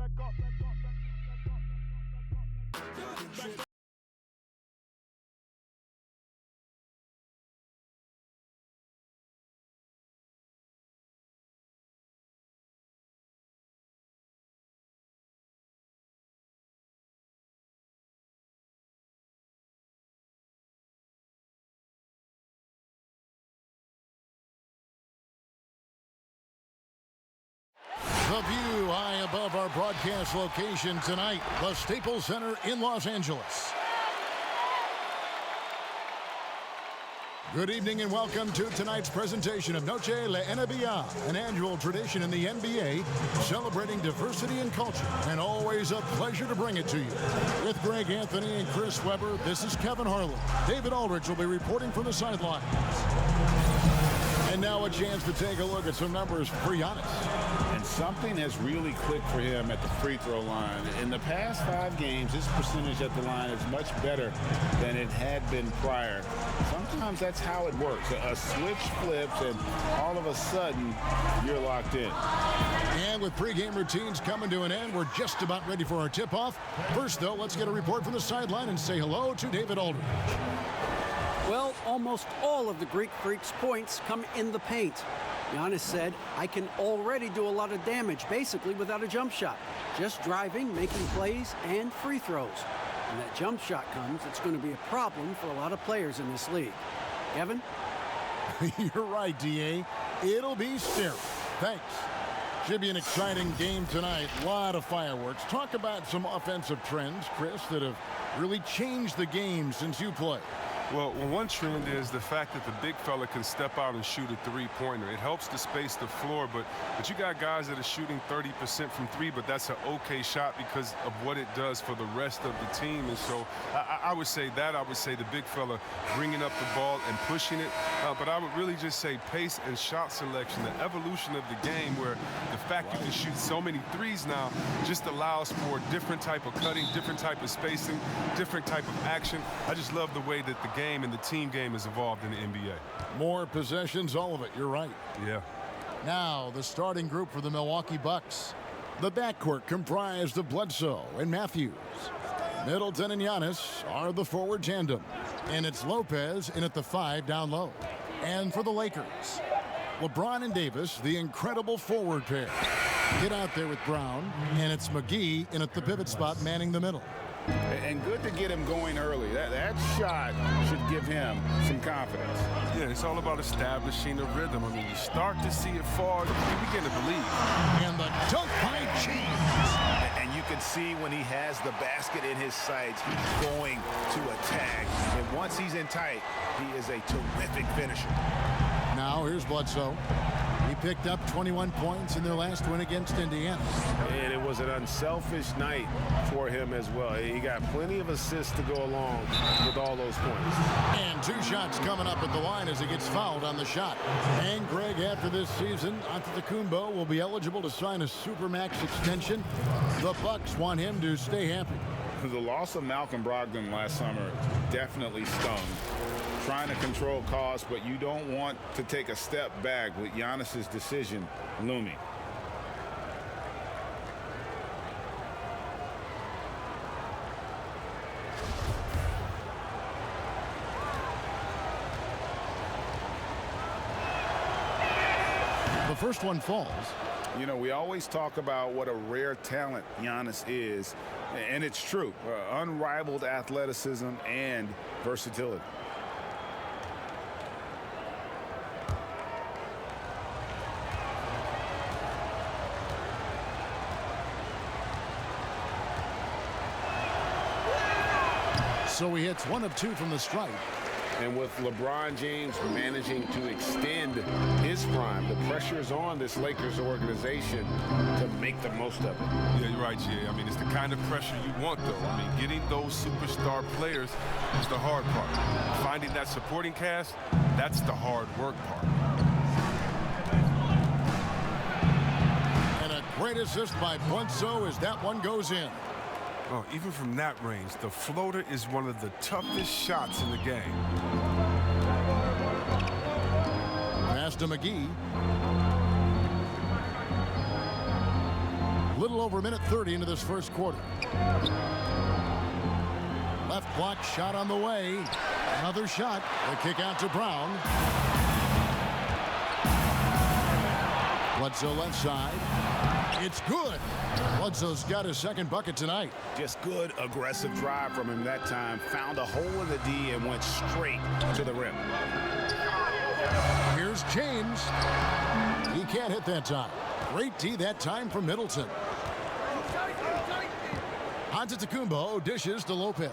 The view high above our broadcast location tonight, the Staples Center in Los Angeles. Good evening and welcome to tonight's presentation of Noche La NBA, an annual tradition in the NBA celebrating diversity and culture, and always a pleasure to bring it to you. With Greg Anthony and Chris Webber, this is Kevin Harlan. David Aldridge will be reporting from the sidelines. And now a chance to take a look at some numbers for Giannis. And something has really clicked for him at the free throw line. In the past 5 games, his percentage at the line is much better than it had been prior. Sometimes that's how it works. A switch flips, and all of a sudden, you're locked in. And with pregame routines coming to an end, we're just about ready for our tip-off. First, though, let's get a report from the sideline and say hello to David Aldridge. Well, almost all of the Greek Freak's points come in the paint. Giannis said, I can already do a lot of damage, basically without a jump shot. Just driving, making plays, and free throws. When that jump shot comes, it's going to be a problem for a lot of players in this league. Kevin? You're right, D.A. It'll be scary. Thanks. Should be an exciting game tonight. A lot of fireworks. Talk about some offensive trends, Chris, that have really changed the game since you played. Well, one trend is the fact that the big fella can step out and shoot a three-pointer. It helps to space the floor, but you got guys that are shooting 30% from 3, but that's an okay shot because of what it does for the rest of the team. And so I would say that. I would say the big fella bringing up the ball and pushing it. But I would really just say pace and shot selection, the evolution of the game where the fact you can shoot so many threes now just allows for different type of cutting, different type of spacing, different type of action. I just love the way that the game and the team game has evolved in the NBA. More possessions, all of it. You're right. Yeah. Now, the starting group for the Milwaukee Bucks. The backcourt comprised of Bledsoe and Matthews. Middleton and Giannis are the forward tandem. And it's Lopez in at the 5 down low. And for the Lakers, LeBron and Davis, the incredible forward pair. Get out there with Brown, and it's McGee in at the pivot spot manning the middle. And good to get him going early. That shot should give him some confidence. Yeah, it's all about establishing a rhythm. I mean, you start to see it fall, you begin to believe. And the dunk by James. And you can see when he has the basket in his sights, he's going to attack. And once he's in tight, he is a terrific finisher. Now here's Bledsoe. He picked up 21 points in their last win against Indiana. And it was an unselfish night for him as well. He got plenty of assists to go along with all those points. And 2 shots coming up at the line as he gets fouled on the shot. And Greg, after this season, Antetokounmpo will be eligible to sign a Supermax extension. The Bucks want him to stay happy. The loss of Malcolm Brogdon last summer definitely stung. Trying to control costs, but you don't want to take a step back with Giannis's decision looming. The first one falls. You know, we always talk about what a rare talent Giannis is, and it's true. Unrivaled athleticism and versatility. So he hits 1 of 2 from the stripe. And with LeBron James managing to extend his prime, the pressure is on this Lakers organization to make the most of it. Yeah, you're right, Jay. I mean, it's the kind of pressure you want, though. I mean, getting those superstar players is the hard part. Finding that supporting cast, that's the hard work part. And a great assist by Bledsoe as that one goes in. Oh, even from that range, the floater is one of the toughest shots in the game. Pass to McGee. little over a minute 30 into this first quarter. Left block shot on the way. Another shot. The kick out to Brown. Bledsoe left side. It's good. Bledsoe's got his second bucket tonight. Just good, aggressive drive from him that time. Found a hole in the D and went straight to the rim. Here's James. He can't hit that time. Great D that time from Middleton. A.Akwuegbu dishes to Lopez.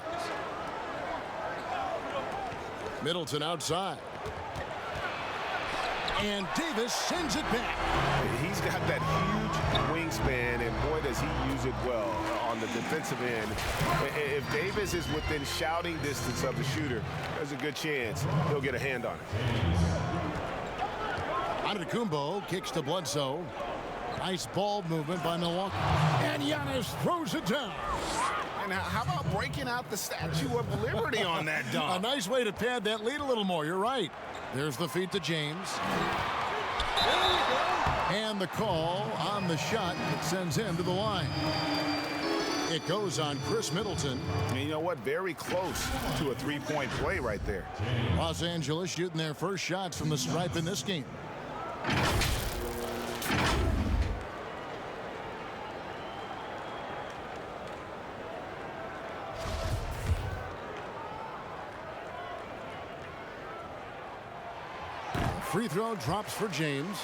Middleton outside. And Davis sends it back. He's got that huge wingspan, and boy, does he use it well on the defensive end. If Davis is within shouting distance of the shooter, there's a good chance he'll get a hand on it. A.Akwuegbu kicks to Bledsoe. Nice ball movement by Milwaukee. And Giannis throws it down. And how about breaking out the Statue of Liberty on that dunk? A nice way to pad that lead a little more. You're right. There's the feed to James. And the call on the shot that sends him to the line. It goes on Chris Middleton. And you know what? Very close to a three-point play right there. Los Angeles shooting their first shots from the stripe in this game. Free throw drops for James.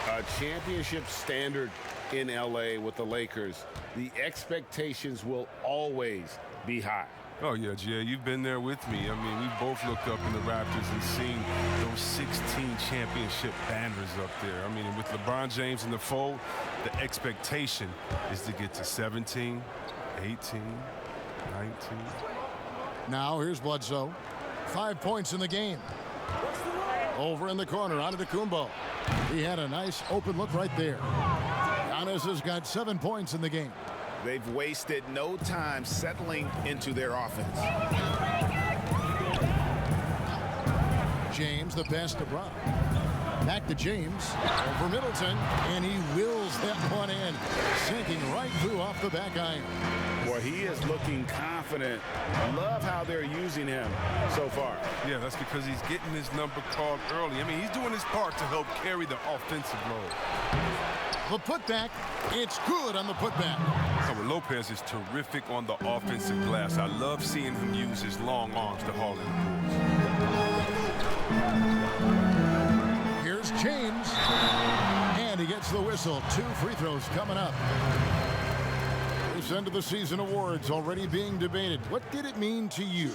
A championship standard in L.A. with the Lakers. The expectations will always be high. Oh, yeah, Jay, you've been there with me. I mean, we both looked up in the Raptors and seen those 16 championship banners up there. I mean, with LeBron James in the fold, the expectation is to get to 17, 18, 19. Now here's Bledsoe. 5 points in the game. Over in the corner, A.Akwuegbu. He had a nice open look right there. Giannis has got 7 points in the game. They've wasted no time settling into their offense. James, the pass to Brown. Back to James. Over Middleton. And he wills that one in. Sinking right through off the back iron. Boy, he is looking confident. Love how they're using him so far. Yeah, that's because he's getting his number called early. I mean, he's doing his part to help carry the offensive load. The putback, it's good on the putback. Oh, Lopez is terrific on the offensive glass. I love seeing him use his long arms to haul in the boards. Here's James. And he gets the whistle. 2 free throws coming up. This end of the season awards already being debated. What did it mean to you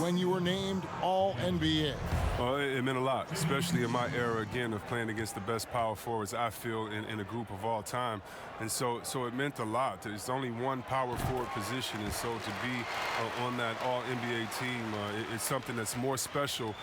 when you were named All-NBA? Well, it meant a lot, especially in my era, again, of playing against the best power forwards, I feel, in a group of all time. And so it meant a lot. There's only one power forward position, and so to be on that All-NBA team, it's something that's more special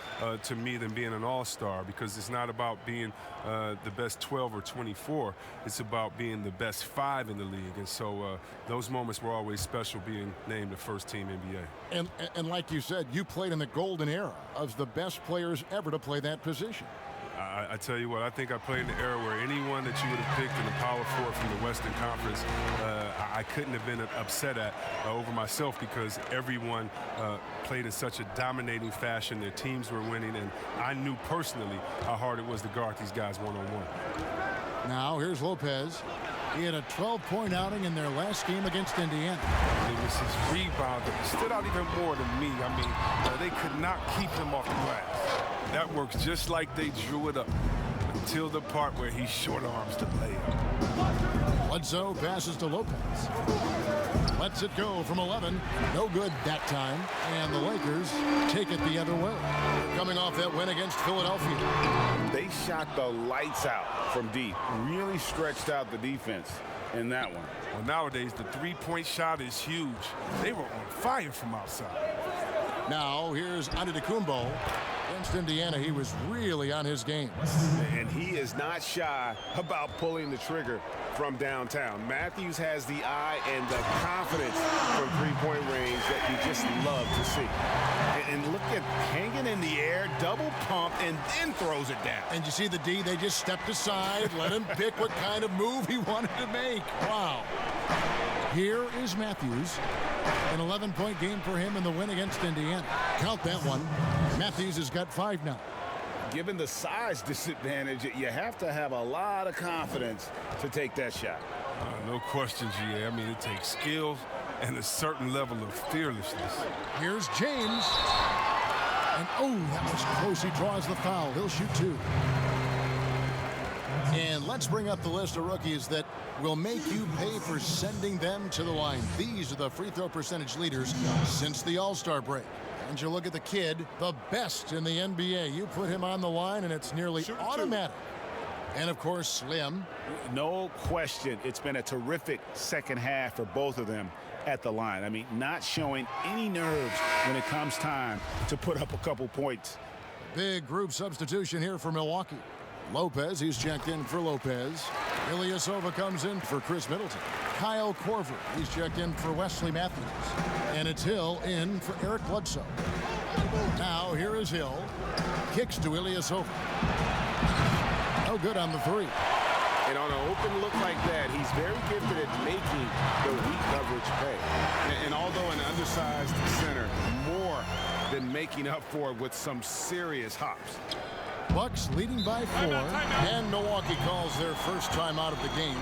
to me than being an all-star, because it's not about being the best 12 or 24. It's about being the best 5 in the league. And so those moments were always special, being named the first team NBA. And like you said, you played in the golden era of the best players ever to play that position. I tell you what, I think I played in the era where anyone that you would have picked in the power forward from the Western Conference, I couldn't have been upset at over myself, because everyone played in such a dominating fashion. Their teams were winning, and I knew personally how hard it was to guard these guys one-on-one. Now here's Lopez. He had a 12-point outing in their last game against Indiana. It was his rebound that stood out even more than me. I mean, they could not keep him off the glass. That works just like they drew it up until the part where he short arms the layup. Bledsoe passes to Lopez. Lets it go from 11. No good that time. And the Lakers take it the other way. Coming off that win against Philadelphia. They shot the lights out from deep. Really stretched out the defense in that one. Well, nowadays, the three-point shot is huge. They were on fire from outside. Now, here's A.Akwuegbu. Against Indiana, he was really on his game. And he is not shy about pulling the trigger from downtown. Matthews has the eye and the confidence from three-point range that you just love to see. And look at hanging in the air, double pump, and then throws it down. And you see the D, they just stepped aside, let him pick what kind of move he wanted to make. Wow. Here is Matthews. An 11-point game for him in the win against Indiana. Count that one. Matthews has got 5 now. Given the size disadvantage, you have to have a lot of confidence to take that shot. No question, GA. I mean, it takes skills and a certain level of fearlessness. Here's James. And, oh, that was close. He draws the foul. He'll shoot 2. And let's bring up the list of rookies that will make you pay for sending them to the line. These are the free throw percentage leaders since the All-Star break. And you look at the kid, the best in the NBA. You put him on the line, and it's nearly automatic. And, of course, Slim. No question. It's been a terrific second half for both of them at the line. I mean, not showing any nerves when it comes time to put up a couple points. Big group substitution here for Milwaukee. Lopez, he's checked in for Lopez. Ilyasova comes in for Chris Middleton. Kyle Korver, he's checked in for Wesley Matthews. And it's Hill in for Eric Bledsoe. Now here is Hill. Kicks to Ilyasova. No good on the 3. And on an open look like that, he's very gifted at making the weak coverage pay. And although an undersized center, more than making up for it with some serious hops. Bucks leading by 4, and Milwaukee calls their first timeout of the game.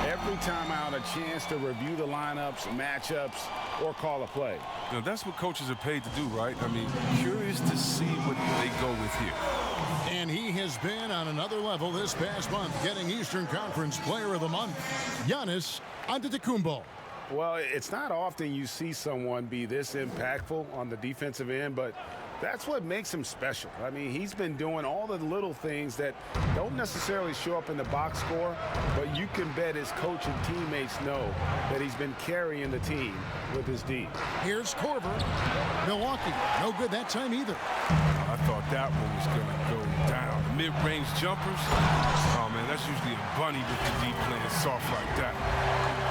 Every timeout, a chance to review the lineups, matchups, or call a play. Now, that's what coaches are paid to do, right? I mean, curious to see what they go with here. And he has been on another level this past month, getting Eastern Conference Player of the Month, Giannis Antetokounmpo. Well, it's not often you see someone be this impactful on the defensive end, but that's what makes him special. I mean, he's been doing all the little things that don't necessarily show up in the box score, but you can bet his coach and teammates know that he's been carrying the team with his D. Here's Korver. Milwaukee, no good that time either. I thought that one was going to go down. Mid-range jumpers, oh man, that's usually a bunny with the D playing soft like that.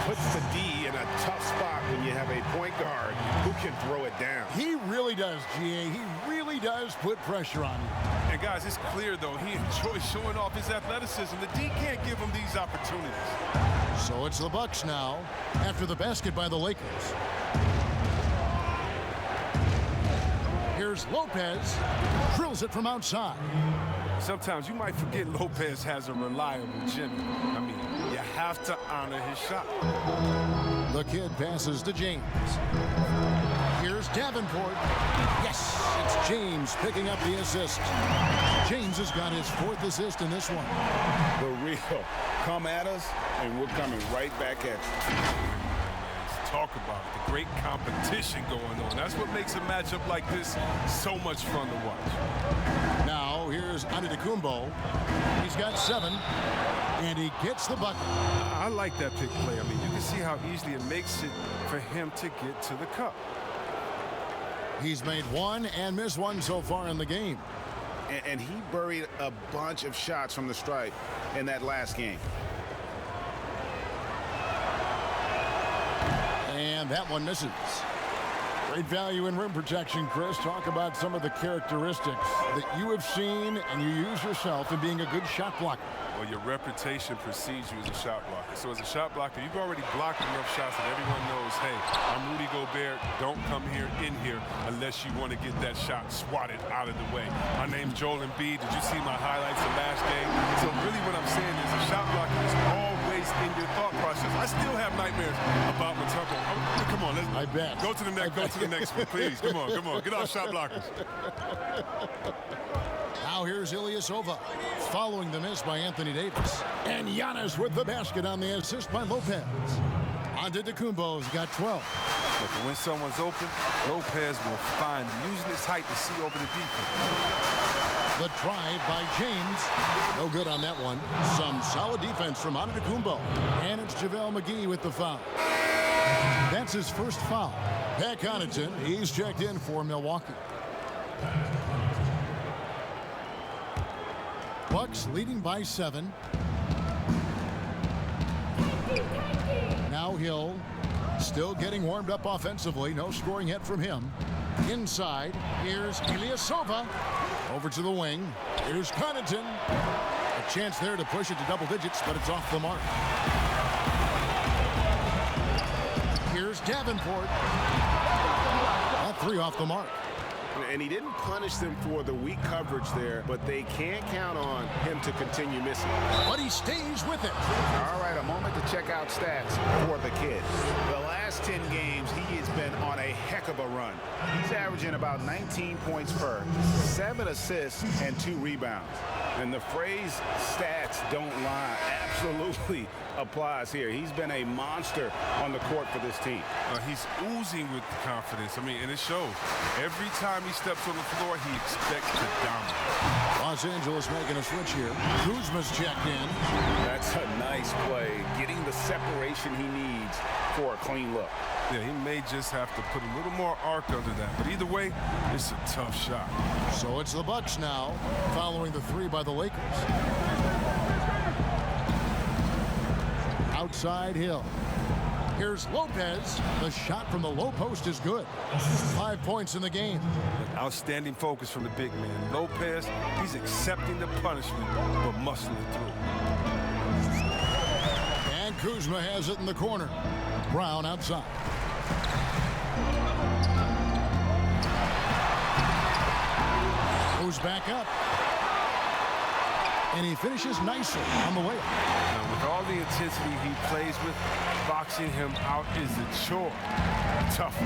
Puts the D in a tough spot when you have a point guard who can throw it down. He really does, GA. He really does put pressure on you. And guys, it's clear though, he enjoys showing off his athleticism. The D can't give him these opportunities. So it's the Bucks now after the basket by the Lakers. Here's Lopez, drills it from outside. Sometimes you might forget Lopez has a reliable Jimmy. I mean, you have to honor his shot. The kid passes to James. Here's Davenport. Yes, it's James picking up the assist. James has got his 4th assist in this one. The real come at us, and we're coming right back at you. Talk about it, the great competition going on. That's what makes a matchup like this so much fun to watch. Now here's Antetokounmpo. He's got 7, and he gets the bucket. I like that pick play. I mean, you can see how easily it makes it for him to get to the cup. He's made 1 and missed 1 so far in the game. And he buried a bunch of shots from the stripe in that last game. And that one misses. Great value in rim protection, Chris. Talk about some of the characteristics that you have seen and you use yourself in being a good shot blocker. Well, your reputation precedes you as a shot blocker. So as a shot blocker, you've already blocked enough shots that everyone knows, hey, I'm Rudy Gobert. Don't come here in here unless you want to get that shot swatted out of the way. My name's Joel Embiid. Did you see my highlights of last game? So really what I'm saying is a shot blocker is always in your thought process. I still have nightmares about Matumbo. Come on, let's go to the next. Go to the next one, please. Come on. Get off shot blockers. Now here's Ilyasova, following the miss by Anthony Davis. And Giannis with the basket on the assist by Lopez. Antetokounmpo's got 12. Look, when someone's open, Lopez will find him, using his height to see over the defense. The drive by James. No good on that one. Some solid defense from Antetokounmpo. And it's JaVale McGee with the foul. That's his first foul. Pat Connaughton, he's checked in for Milwaukee. Bucks leading by 7. Now Hill still getting warmed up offensively. No scoring yet from him. Inside, here's Ilyasova. Over to the wing. Here's Connaughton. A chance there to push it to double digits, but it's off the mark. Here's Davenport. That three off the mark. And he didn't punish them for the weak coverage there, but they can't count on him to continue missing. But he stays with it. All right, a moment to check out stats for the kid. The last 10 games, he has been on a heck of a run. He's averaging about 19 points per, 7 assists, and 2 rebounds. And the phrase stats don't lie absolutely applies here. He's been a monster on the court for this team. He's oozing with confidence. I mean, and it shows. Every time he steps on the floor, he expects to dominate. Los Angeles making a switch here. Kuzma's checked in. That's a nice play, getting the separation he needs for a clean look. Yeah, he may just have to put a little more arc under that. But either way, it's a tough shot. So it's the Bucks now, following the three by the Lakers. Outside Hill. Here's Lopez. The shot from the low post is good. 5 points in the game. Outstanding focus from the big man. Lopez, he's accepting the punishment, but muscling it through. And Kuzma has it in the corner. Brown outside. Goes back up. And he finishes nicely on the way up. Now, with all the intensity he plays with, boxing him out is a chore. Tough.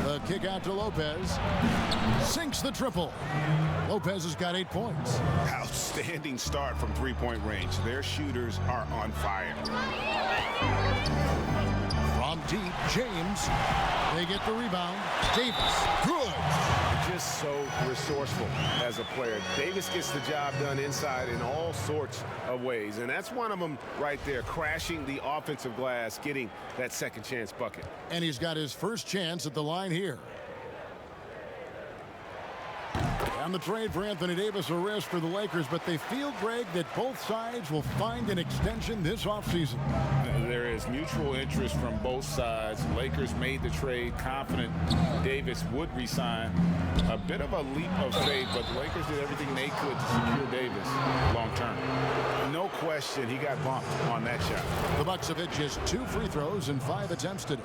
The kick out to Lopez. Sinks the triple. Lopez has got 8 points. Outstanding start from three-point range. Their shooters are on fire. From deep, James. They get the rebound. Davis. Good. Just so resourceful as a player. Davis gets the job done inside in all sorts of ways, and that's one of them right there, crashing the offensive glass, getting that second chance bucket. And he's got his first chance at the line here. And the trade for Anthony Davis, a risk for the Lakers, but they feel, Greg, that both sides will find an extension this offseason. There is mutual interest from both sides. Lakers made the trade confident Davis would resign. A bit of a leap of faith, but the Lakers did everything they could to secure Davis long term. No question he got bumped on that shot. The Bucks have hit just 2 free throws and 5 attempts today.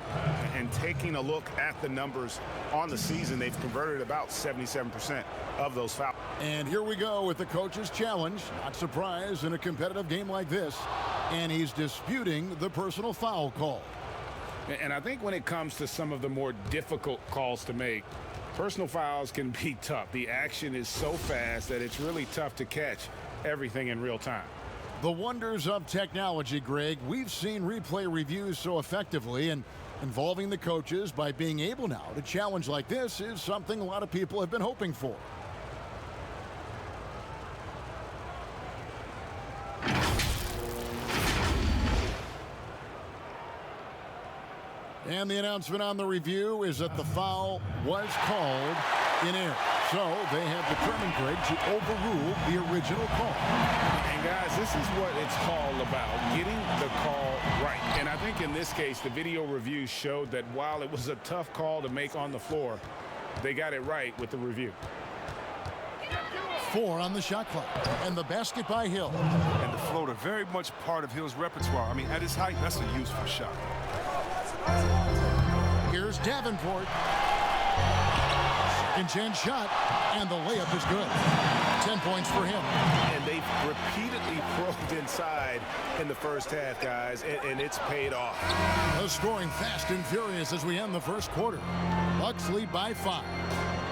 And taking a look at the numbers on the season, they've converted about 77% of those fouls. And here we go with the coach's challenge. Not surprised in a competitive game like this. And he's disputing the personal foul call. And I think when it comes to some of the more difficult calls to make, personal fouls can be tough. The action is so fast that it's really tough to catch everything in real time. The wonders of technology, Greg. We've seen replay reviews so effectively, and involving the coaches by being able now to challenge like this is something a lot of people have been hoping for. And the announcement on the review is that the foul was called in error. So they have determined, Greg, to overrule the original call. And guys, this is what it's all about, getting the call right. And I think in this case, the video review showed that while it was a tough call to make on the floor, they got it right with the review. 4 on the shot clock. And the basket by Hill. And the floater, very much part of Hill's repertoire. I mean, at his height, that's a useful shot. Here's Davenport. Second chance shot, and the layup is good. 10 points for him. And they've repeatedly probed inside in the first half, guys, and it's paid off. The scoring fast and furious as we end the first quarter. Bucks lead by 5.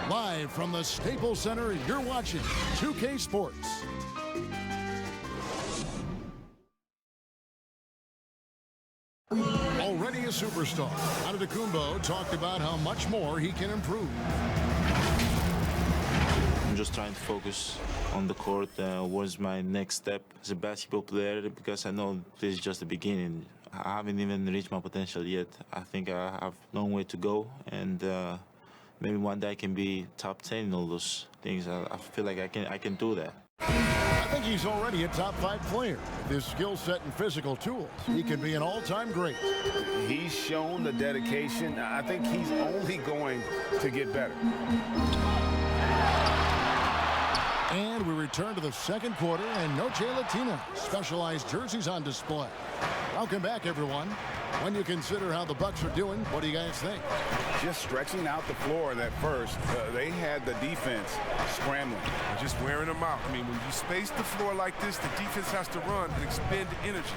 Live from the Staples Center, you're watching 2K Sports. Already a superstar, A.Akwuegbu talked about how much more he can improve. I'm just trying to focus on the court. What's my next step as a basketball player? Because I know this is just the beginning. I haven't even reached my potential yet. I think I have a long way to go, and maybe one day I can be top 10 in all those things. I feel like I can do that. I think he's already a top 5 player. With his skill set and physical tools, he can be an all-time great. He's shown the dedication. I think he's only going to get better. And we return to the second quarter, and Noche Latina specialized jerseys on display. Welcome back, everyone. When you consider how the Bucks are doing, what do you guys think? Just stretching out the floor at first. They had the defense scrambling. Just wearing them out. I mean, when you space the floor like this, the defense has to run and expend energy.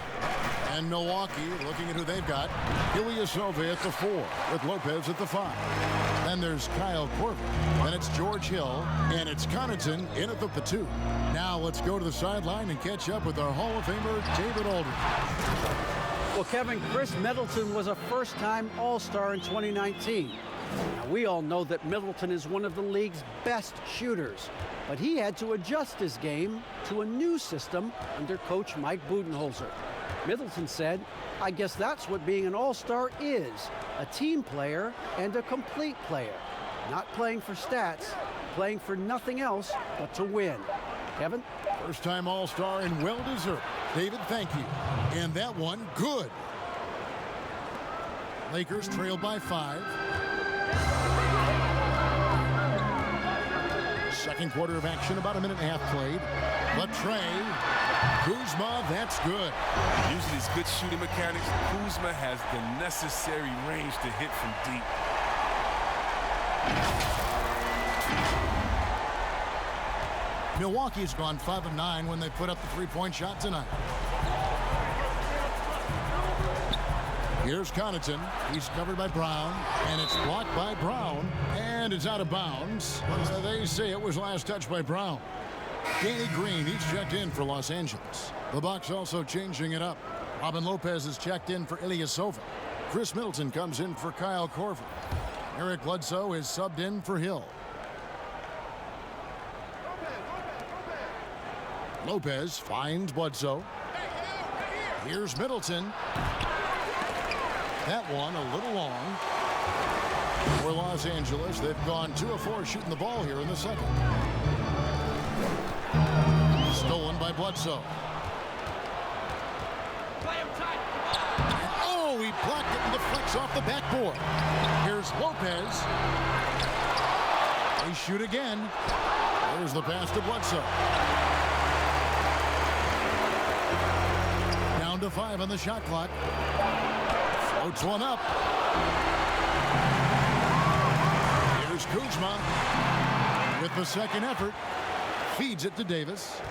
And Milwaukee, looking at who they've got, Ilyasova at the 4, with Lopez at the 5. Then there's Kyle Korver. Then it's George Hill, and it's Connaughton in at the 2. Now let's go to the sideline and catch up with our Hall of Famer, David Aldridge. Well, Kevin, Chris Middleton was a first-time All-Star in 2019. Now, we all know that Middleton is one of the league's best shooters, but he had to adjust his game to a new system under coach Mike Budenholzer. Middleton said, "I guess that's what being an All-Star is, a team player and a complete player. Not playing for stats, playing for nothing else but to win." Kevin? First-time All-Star and well-deserved. David, thank you. And that one, good. Lakers trailed by 5. Second quarter of action, about a minute and a half played. But Trey, Kuzma, that's good. Using his good shooting mechanics, Kuzma has the necessary range to hit from deep. Milwaukee's gone 5 of 9 when they put up the three-point shot tonight. Here's Connaughton. He's covered by Brown, and it's blocked by Brown, and it's out of bounds. They say it was last touched by Brown. Danny Green, he's checked in for Los Angeles. The Bucks also changing it up. Robin Lopez is checked in for Ilyasova. Chris Middleton comes in for Kyle Korver. Eric Bledsoe is subbed in for Hill. Lopez finds Bledsoe. Here's Middleton. That one a little long. For Los Angeles, they've gone 2 of 4 shooting the ball here in the second. Stolen by Bledsoe. Oh, he blocked it and deflects off the backboard. Here's Lopez. They shoot again. There's the pass to Bledsoe. Down to 5 on the shot clock. Floats one up. Here's Kuzma with the second effort. Feeds it to Davis.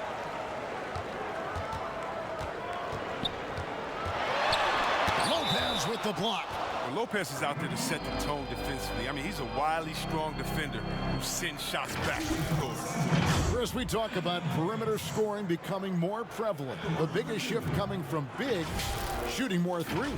Lopez with the block. Well, Lopez is out there to set the tone defensively. I mean, he's a wily, strong defender who sends shots back to the court. Chris, we talk about perimeter scoring becoming more prevalent. The biggest shift coming from big, shooting more threes.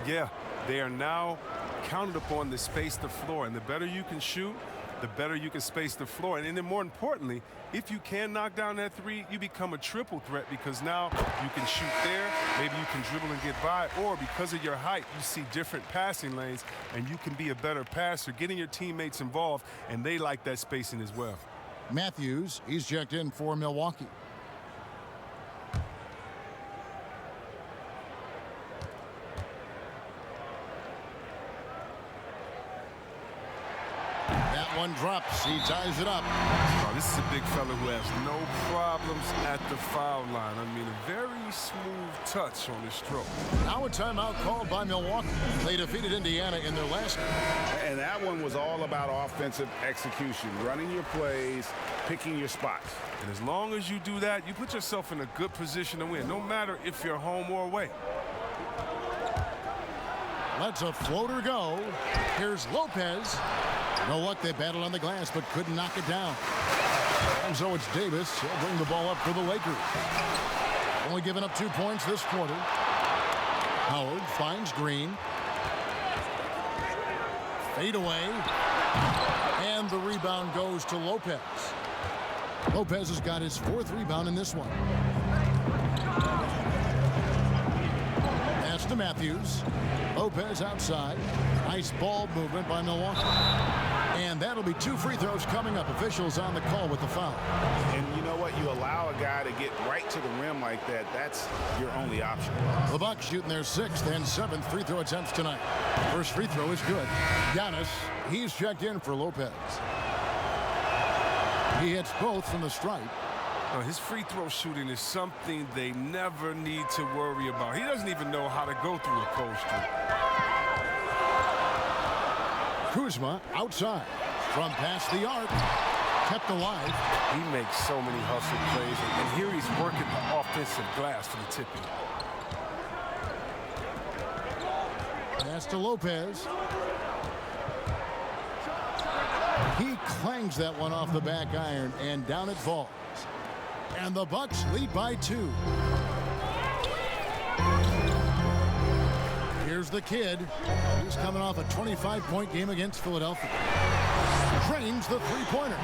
Yeah, they are now counted upon to space the floor, and the better you can shoot, the better you can space the floor. And then more importantly, if you can knock down that three, you become a triple threat because now you can shoot there, maybe you can dribble and get by, or because of your height, you see different passing lanes, and you can be a better passer, getting your teammates involved, and they like that spacing as well. Matthews, he's checked in for Milwaukee. One drops. He ties it up. Oh, this is a big fella who has no problems at the foul line. I mean, a very smooth touch on his stroke. Now a timeout called by Milwaukee. They defeated Indiana in their last game. And that one was all about offensive execution, running your plays, picking your spots. And as long as you do that, you put yourself in a good position to win, no matter if you're home or away. Lets a floater go. Here's Lopez. No luck, they battled on the glass, but couldn't knock it down. And so it's Davis. He'll bring the ball up for the Lakers. Only giving up 2 points this quarter. Howard finds Green. Fade away. And the rebound goes to Lopez. Lopez has got his 4th rebound in this one. Pass to Matthews. Lopez outside. Nice ball movement by Milwaukee. And that'll be 2 free throws coming up. Officials on the call with the foul. And you know what? You allow a guy to get right to the rim like that. That's your only option. The Bucks shooting their 6th and 7th free throw attempts tonight. First free throw is good. Giannis, he's checked in for Lopez. He hits both from the stripe. His free throw shooting is something they never need to worry about. He doesn't even know how to go through a cold streak. Kuzma outside from past the arc. Kept alive. He makes so many hustle plays, and here he's working the offensive glass for the tipping. Pass to Lopez. He clangs that one off the back iron, and down it falls. And the Bucks lead by 2. Here's the kid. He's coming off a 25-point game against Philadelphia. Drains the three-pointer.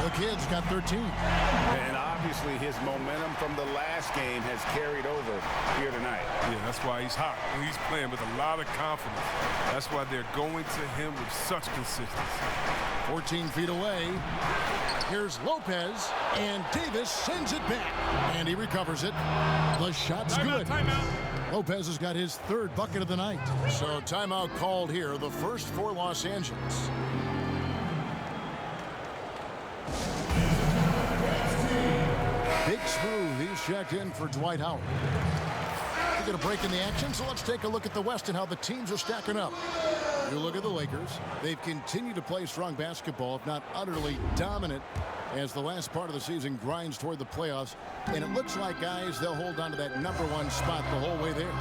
The kid's got 13. And obviously his momentum from the last game has carried over here tonight. Yeah, that's why he's hot. And he's playing with a lot of confidence. That's why they're going to him with such consistency. 14 feet away. Here's Lopez, and Davis sends it back. And he recovers it. The shot's good. Timeout. Lopez has got his 3rd bucket of the night. So timeout called here, the first for Los Angeles. Big Smooth, he's checked in for Dwight Howard. We're going to break in the action, so let's take a look at the West and how the teams are stacking up. You look at the Lakers. They've continued to play strong basketball, if not utterly dominant, as the last part of the season grinds toward the playoffs. And it looks like, guys, they'll hold on to that #1 spot the whole way there.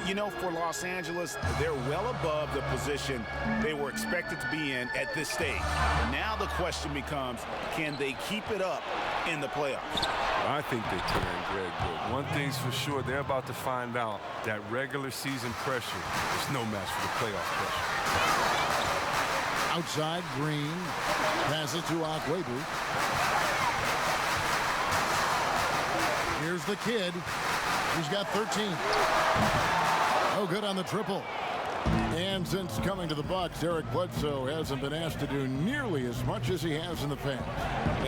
You know, for Los Angeles, they're well above the position they were expected to be in at this stage. Now the question becomes, can they keep it up in the playoffs? I think they can, Greg, but one thing's for sure, they're about to find out that regular season pressure is no match for the playoff pressure. Outside, Green passes to A.Akwuegbu. Here's the kid. He's got 13. No good on the triple. And since coming to the Bucks, Eric Bledsoe hasn't been asked to do nearly as much as he has in the past.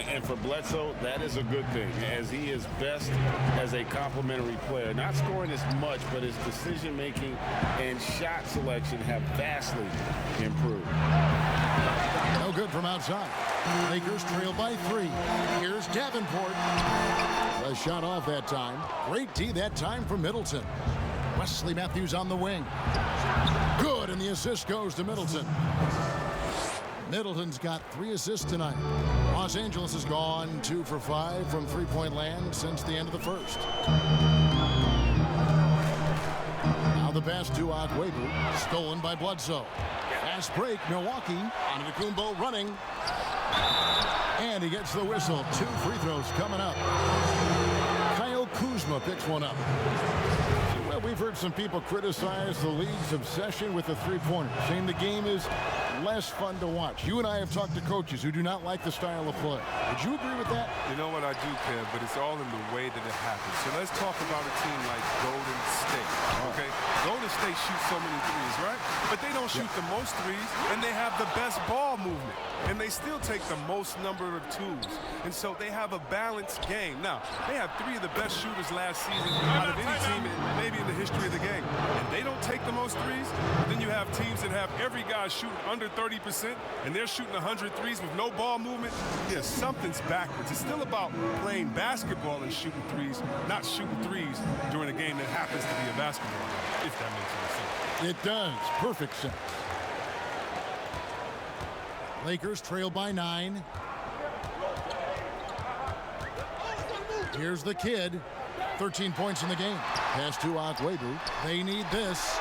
And for Bledsoe, that is a good thing, as he is best as a complementary player. Not scoring as much, but his decision-making and shot selection have vastly improved. No good from outside. Lakers trail by 3. Here's Davenport. A shot off that time. Great D that time from Middleton. Wesley Matthews on the wing. Good, and the assist goes to Middleton. Middleton's got 3 assists tonight. Los Angeles has gone 2 for 5 from three-point land since the end of the first. Now the pass to A.Akwuegbu, stolen by Bledsoe. Fast break, Milwaukee. Antetokounmpo running. And he gets the whistle. 2 free throws coming up. Kuzma picks one up. Well, we've heard some people criticize the league's obsession with the three-pointer, saying the game is less fun to watch. You and I have talked to coaches who do not like the style of play. Would you agree with that? You know what, I do, Kev, but it's all in the way that it happens. So let's talk about a team like Golden State, okay? Golden State shoots so many threes, right? But they don't shoot the most threes, and they have the best ball movement. And they still take the most number of twos. And so they have a balanced game. Now, they have 3 of the best shooters last season out of any team maybe in the history of the game. And they don't take the most threes. But then you have teams that have every guy shooting under 30%, and they're shooting 100 threes with no ball movement. Yeah, something's backwards. It's still about playing basketball and shooting threes, not shooting threes during a game that happens to be a basketball game, if that makes any sense. It does. Perfect sense. Lakers trail by 9. Here's the kid. 13 points in the game. Pass to A.Akwuegbu. They need this.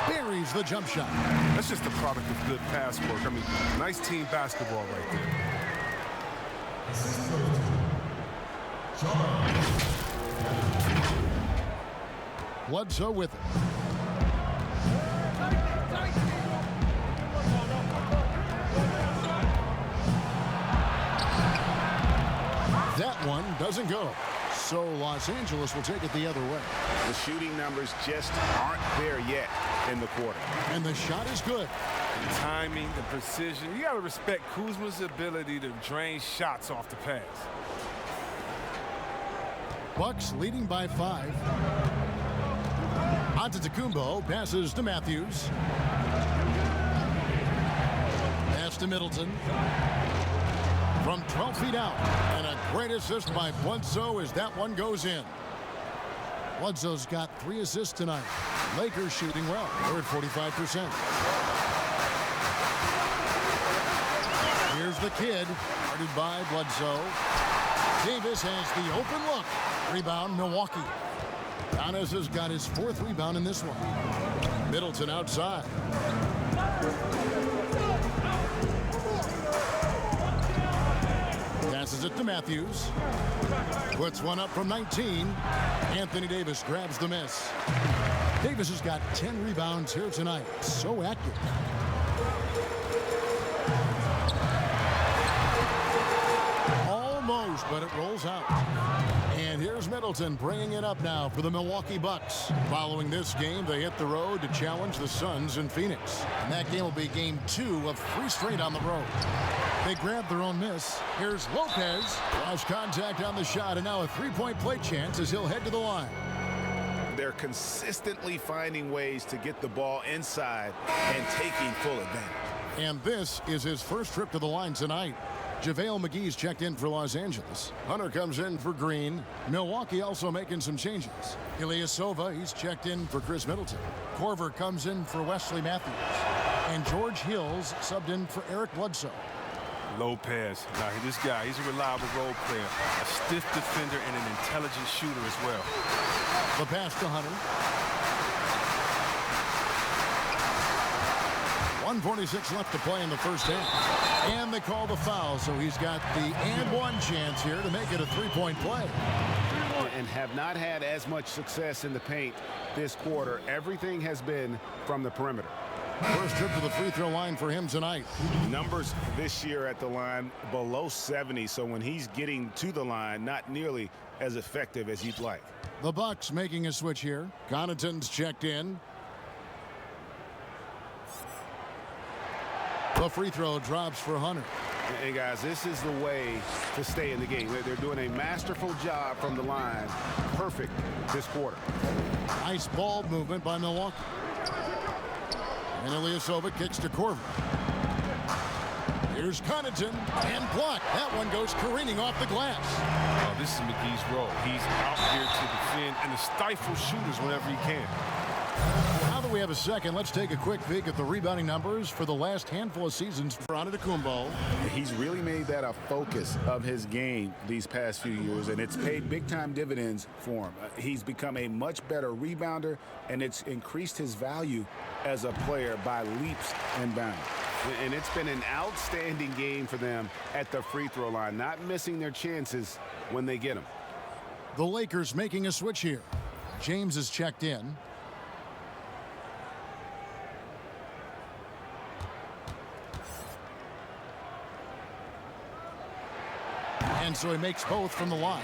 Buries the jump shot. That's just a product of good pass work. I mean, nice team basketball right there. Bledsoe with it. That one doesn't go. So Los Angeles will take it the other way. The shooting numbers just aren't there yet in the quarter. And the shot is good. The timing, the precision. You got to respect Kuzma's ability to drain shots off the pass. Bucks leading by 5. Antetokounmpo passes to Matthews. Pass to Middleton. from 12 feet out. And a great assist by Bledsoe as that one goes in. Bledsoe's got 3 assists tonight. Lakers shooting well. They're at 45%. Here's the kid, guarded by Bledsoe. Davis has the open look. Rebound, Milwaukee. Giannis has got his 4th rebound in this one. Middleton outside. Passes it to Matthews. Puts one up from 19. Anthony Davis grabs the miss. Davis has got 10 rebounds here tonight. So active. Almost, but it rolls out. And here's Middleton bringing it up now for the Milwaukee Bucks. Following this game, they hit the road to challenge the Suns in Phoenix. And that game will be game 2 of 3 straight on the road. They grab their own miss. Here's Lopez. Lost contact on the shot, and now a 3-point play chance as he'll head to the line. They're consistently finding ways to get the ball inside and taking full advantage. And this is his first trip to the line tonight. JaVale McGee's checked in for Los Angeles. Hunter comes in for Green. Milwaukee also making some changes. Ilyasova, he's checked in for Chris Middleton. Korver comes in for Wesley Matthews. And George Hills subbed in for Eric Bledsoe. Lopez. Now, this guy, he's a reliable role player, a stiff defender, and an intelligent shooter as well. The pass to Hunter. 1:46 left to play in the first half. And they call the foul, so he's got the and one chance here to make it a 3-point play. And have not had as much success in the paint this quarter. Everything has been from the perimeter. First trip to the free throw line for him tonight. Numbers this year at the line below 70, so when he's getting to the line, not nearly as effective as you'd like. The Bucks making a switch here. Connaughton's checked in. The free throw drops for Hunter. Hey, guys, this is the way to stay in the game. They're doing a masterful job from the line. Perfect this quarter. Nice ball movement by Milwaukee. And Ilyasova kicks to Korver. Here's Connaughton and blocked. That one goes careening off the glass. Oh, this is McGee's role. He's out here to defend and to stifle shooters whenever he can. Now that we have a second, let's take a quick peek at the rebounding numbers for the last handful of seasons for A.Akwuegbu. He's really made that a focus of his game these past few years, and it's paid big-time dividends for him. He's become a much better rebounder, and it's increased his value as a player by leaps and bounds. And it's been an outstanding game for them at the free throw line, not missing their chances when they get them. The Lakers making a switch here. James is checked in. And so he makes both from the line.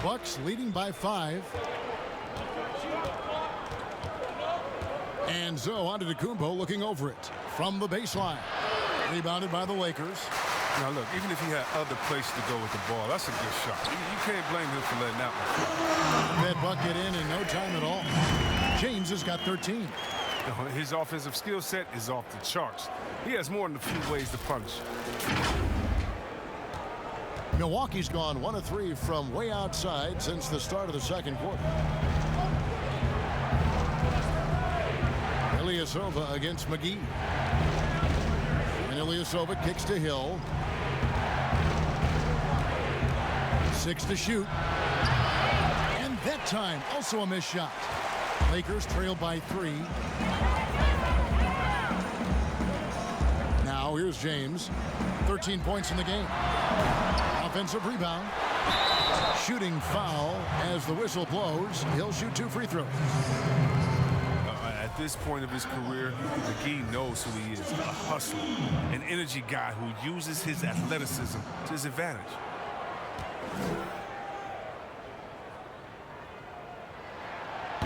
Bucks leading by 5. And so A.Akwuegbu looking over it from the baseline. Rebounded by the Lakers. Now, look, even if he had other places to go with the ball, that's a good shot. You can't blame him for letting that one. That bucket in no time at all. James has got 13. His offensive skill set is off the charts. He has more than a few ways to punch. Milwaukee's gone 1 of 3 from way outside since the start of the second quarter. Ilyasova against McGee. And Ilyasova kicks to Hill. 6 to shoot. And that time, also a missed shot. Lakers trail by 3. Now here's James. 13 points in the game. Offensive rebound. Shooting foul as the whistle blows. He'll shoot 2 free throws. At this point of his career, McGee knows who he is. A hustler, an energy guy who uses his athleticism to his advantage.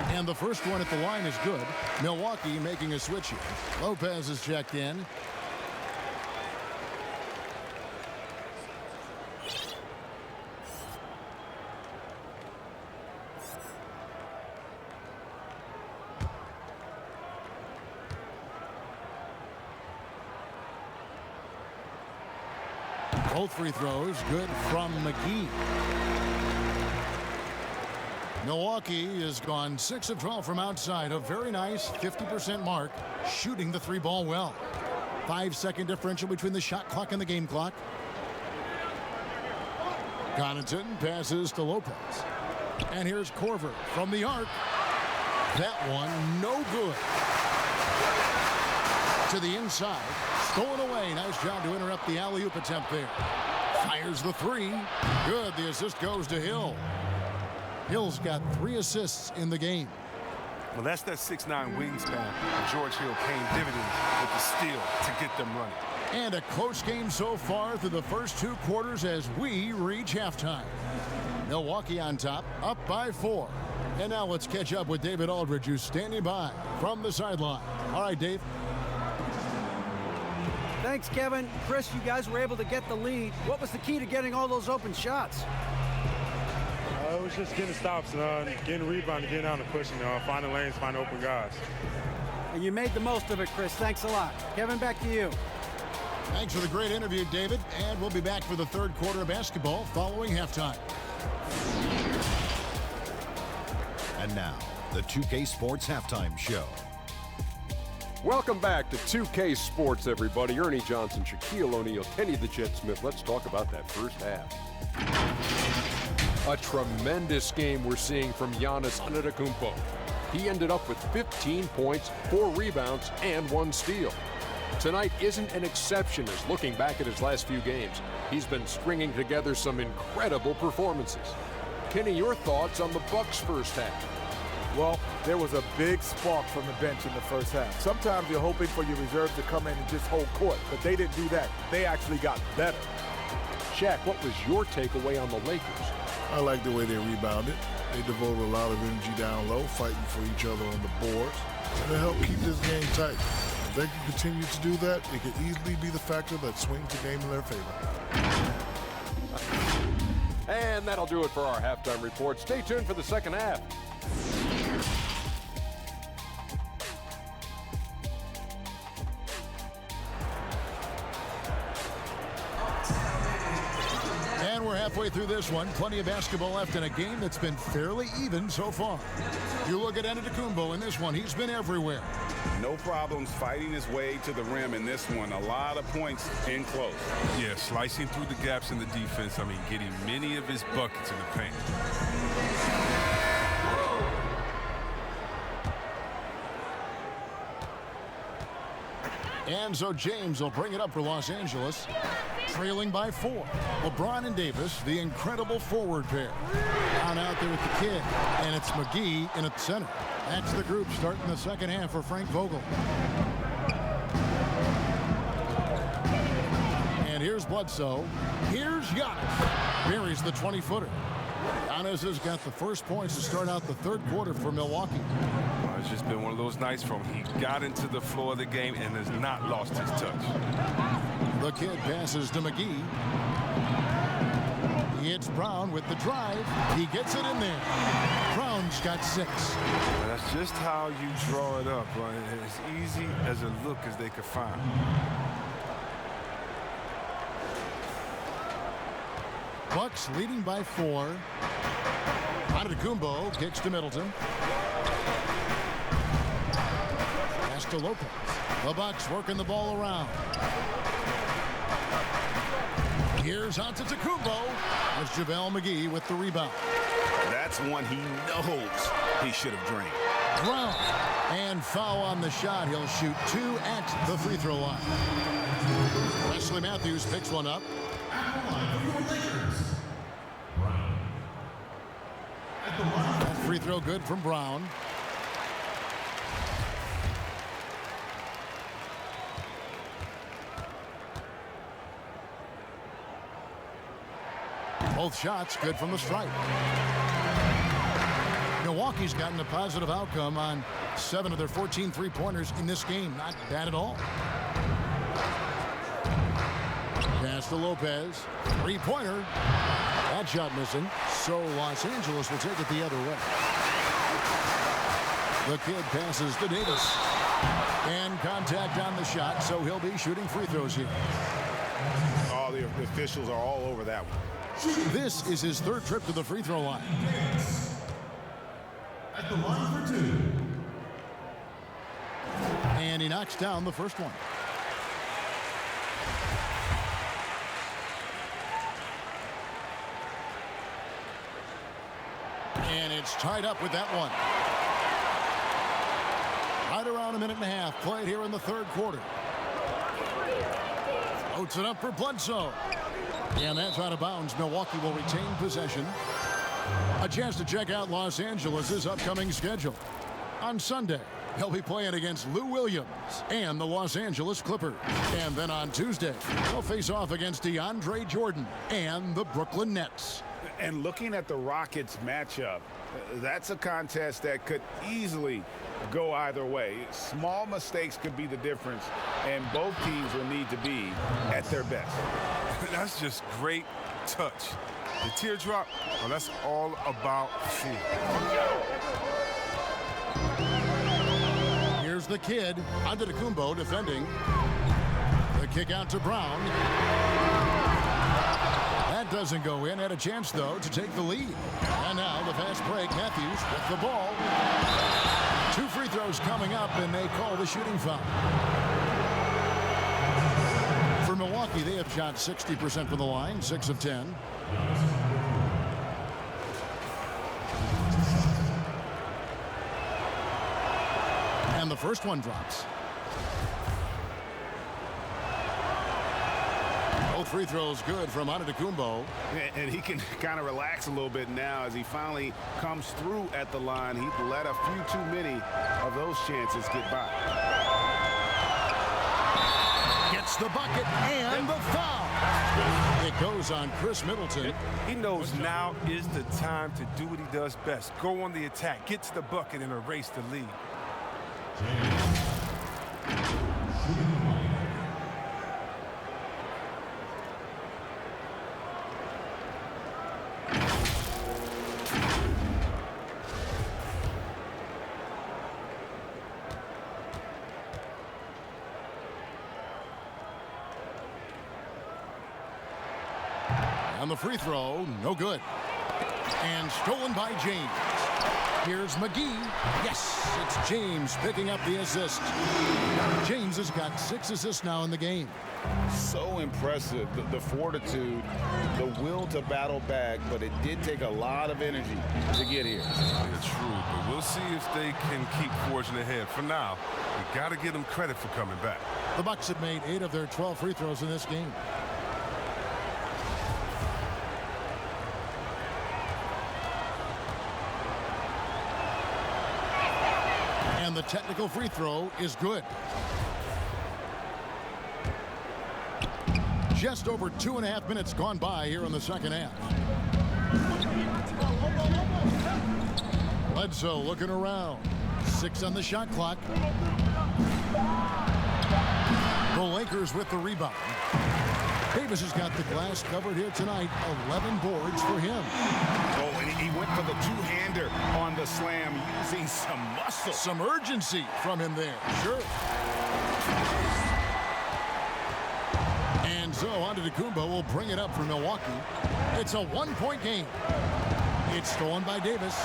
And the first one at the line is good. Milwaukee making a switch here. Lopez is checked in. Both free throws good from McGee. Milwaukee has gone 6 of 12 from outside, a very nice 50% mark, shooting the 3-ball well. 5-second differential between the shot clock and the game clock. Connaughton passes to Lopez. And here's Korver from the arc. That one no good. To the inside. Stolen away. Nice job to interrupt the alley-oop attempt there. Fires the 3. Good. The assist goes to Hill. Hill's got 3 assists in the game. Well, that's that 6'9" wingspan. George Hill paying dividends with the steal to get them running. And a close game so far through the first 2 quarters as we reach halftime. Milwaukee on top, up by 4. And now let's catch up with David Aldridge, who's standing by from the sideline. All right, Dave. Thanks, Kevin. Chris, you guys were able to get the lead. What was the key to getting all those open shots? It was just getting stops, getting rebounding, getting out and pushing, finding lanes, finding open guys. And you made the most of it, Chris. Thanks a lot. Kevin, back to you. Thanks for the great interview, David. And we'll be back for the 3rd quarter of basketball following halftime. And now, the 2K Sports Halftime Show. Welcome back to 2K Sports, everybody. Ernie Johnson, Shaquille O'Neal, Kenny the Jet Smith. Let's talk about that first half. A tremendous game we're seeing from Giannis Antetokounmpo. He ended up with 15 points, 4 rebounds, and 1 steal. Tonight isn't an exception as looking back at his last few games, he's been stringing together some incredible performances. Kenny, your thoughts on the Bucks' first half? Well, there was a big spark from the bench in the first half. Sometimes you're hoping for your reserves to come in and just hold court, but they didn't do that. They actually got better. Shaq, what was your takeaway on the Lakers? I like the way they rebounded. They devoted a lot of energy down low, fighting for each other on the boards, and it helped keep this game tight. If they can continue to do that, it could easily be the factor that swings the game in their favor. And that'll do it for our halftime report. Stay tuned for the second half. And we're halfway through this one. Plenty of basketball left in a game that's been fairly even so far. You look at Antetokounmpo in this one. He's been everywhere. No problems fighting his way to the rim in this one. A lot of points in close. Yeah, slicing through the gaps in the defense. I mean, getting many of his buckets in the paint. And so James will bring it up for Los Angeles, trailing by 4. LeBron and Davis, the incredible forward pair. On out there with the kid, and it's McGee in at center. That's the group starting the second half for Frank Vogel. And here's Bledsoe. Here's Giannis. Buries the 20-footer. Giannis has got the first points to start out the 3rd quarter for Milwaukee. It's just been one of those nights from he got into the floor of the game and has not lost his touch. The kid passes to McGee. It's Brown with the drive. He gets it in there. Brown's got 6. That's just how you draw it up. Right? As easy as a look as they could find. Bucks leading by 4. Antetokounmpo kicks to Middleton. Pass to Lopez. The Bucks working the ball around. Here's Antetokounmpo. There's JaVale McGee with the rebound. That's one he knows he should have drained. Brown. And foul on the shot. He'll shoot 2 at the free throw line. Wesley Matthews picks one up. That free throw good from Brown. Both shots good from the stripe. Milwaukee's gotten a positive outcome on 7 of their 14 three-pointers in this game. Not bad at all. Pass to Lopez. Three-pointer. That shot missing. So Los Angeles will take it the other way. The kid passes to Davis. And contact on the shot, so he'll be shooting free throws here. Oh, the officials are all over that one. This is his third trip to the free throw line. At the line for two. And he knocks down the first one. And it's tied up with that one. Right around a minute and a half played here in the third quarter. Floats it up for Bledsoe. And that's out of bounds. Milwaukee will retain possession. A chance to check out Los Angeles' upcoming schedule. On Sunday, they'll be playing against Lou Williams and the Los Angeles Clippers. And then on Tuesday, they'll face off against DeAndre Jordan and the Brooklyn Nets. And looking at the Rockets matchup, that's a contest that could easily go either way. Small mistakes could be the difference, and both teams will need to be at their best. That's just great touch. The teardrop, well, that's all about feel. Here's the kid, A.Akwuegbu defending. The kick out to Brown. That doesn't go in. Had a chance, though, to take the lead. And now the fast break. Matthews with the ball. 2 free throws coming up, and they call the shooting foul. For Milwaukee, they have shot 60% from the line, 6 of 10. And the first one drops. Both free throws good from A.Akwuegbu. And he can kind of relax a little bit now as he finally comes through at the line. He let a few too many of those chances get by. Gets the bucket and the foul. It goes on Chris Middleton. He knows now is the time to do what he does best. Go on the attack, get to the bucket, and erase the lead. On the free throw, no good. And stolen by James. Here's McGee. Yes, it's James picking up the assist. James has got 6 assists now in the game. So impressive, the fortitude, the will to battle back, but it did take a lot of energy to get here. Yeah, true, but we'll see if they can keep forging ahead. For now, we got to give them credit for coming back. The Bucks have made 8 of their 12 free throws in this game. And the technical free throw is good. Just over 2.5 minutes gone by here in the second half. Bledsoe looking around. 6 on the shot clock. The Lakers with the rebound. Davis has got the glass covered here tonight. 11 boards for him. Oh, and he went for the two-hander on the slam, using some muscle. Some urgency from him there. Sure. And so A.Akwuegbu will bring it up for Milwaukee. It's a 1-point game. It's stolen by Davis.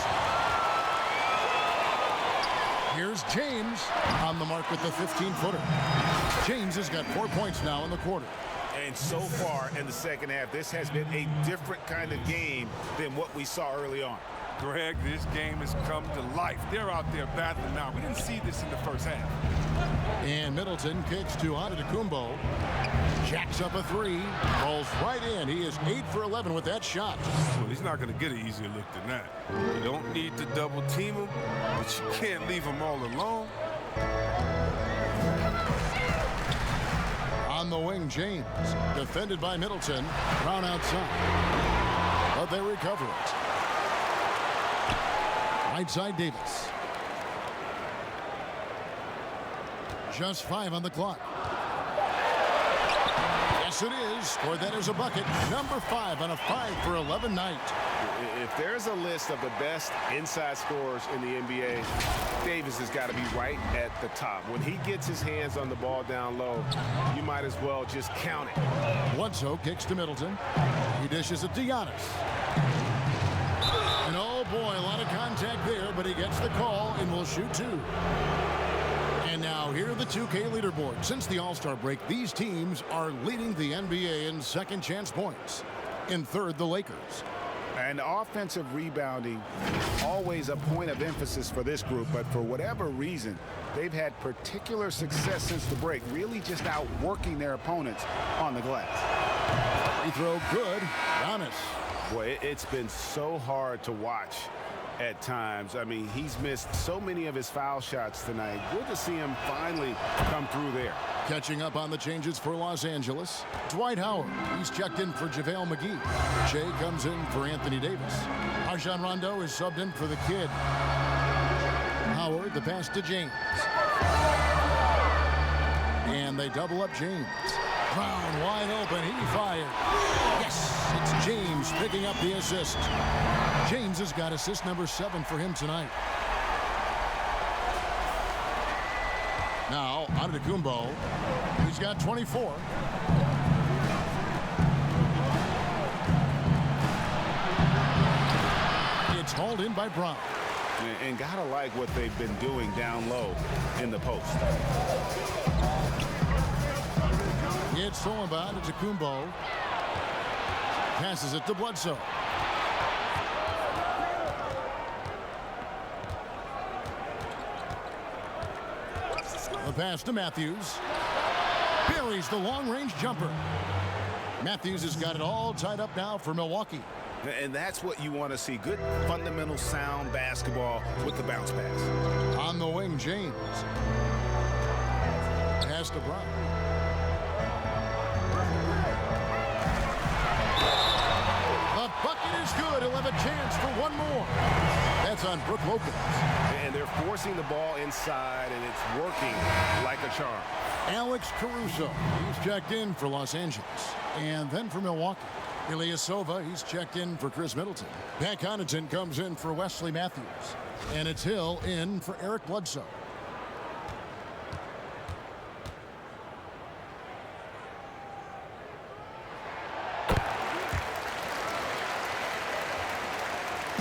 Here's James on the mark with the 15-footer. James has got 4 points now in the quarter. And so far in the second half, this has been a different kind of game than what we saw early on. Greg, this game has come to life. They're out there battling now. We didn't see this in the first half. And Middleton kicks to A.Akwuegbu. Jacks up a 3. Rolls right in. He is 8 for 11 with that shot. Well, he's not going to get an easier look than that. You don't need to double team him, but you can't leave him all alone. On the wing, James. Defended by Middleton. Brown outside. But they recover it. Right side, Davis. Just 5 on the clock. Yes, Yes, it is. For that is a bucket. Number 5 on a 5 for 11 night. If there's a list of the best inside scorers in the NBA, Davis has got to be right at the top. When he gets his hands on the ball down low, you might as well just count it. Bledsoe kicks to Middleton. He dishes it to Giannis. And oh boy, a lot of contact there, but he gets the call and will shoot 2. And now here are the 2K leaderboard. Since the All-Star break, these teams are leading the NBA in second chance points. In third, the Lakers. And offensive rebounding, always a point of emphasis for this group, but for whatever reason, they've had particular success since the break, really just outworking their opponents on the glass. Free throw good. Giannis. Boy, it's been so hard to watch at times. I mean, he's missed so many of his foul shots tonight. Good to see him finally come through there. Catching up on the changes for Los Angeles, Dwight Howard. He's checked in for JaVale McGee. Shea comes in for Anthony Davis. Rajon Rondo is subbed in for the kid. Howard, the pass to James. And they double up James. Brown wide open, he fired. Yes, it's James picking up the assist. James has got assist number 7 for him tonight. Now, A.Akwuegbu, he's got 24. It's hauled in by Brown. And gotta like what they've been doing down low in the post. It's stolen by A.Akwuegbu. Passes it to Bledsoe. The pass to Matthews. Buries the long-range jumper. Matthews has got it all tied up now for Milwaukee. And that's what you want to see. Good, fundamental, sound basketball with the bounce pass. On the wing, James. Pass to Brown. The bucket is good. He'll have a chance for one more. That's on Brook Lopez. And they're forcing the ball inside, and it's working like a charm. Alex Caruso, he's checked in for Los Angeles. And then for Milwaukee. Ilyasova, he's checked in for Chris Middleton. Pat Connaughton comes in for Wesley Matthews. And it's Hill in for Eric Bledsoe.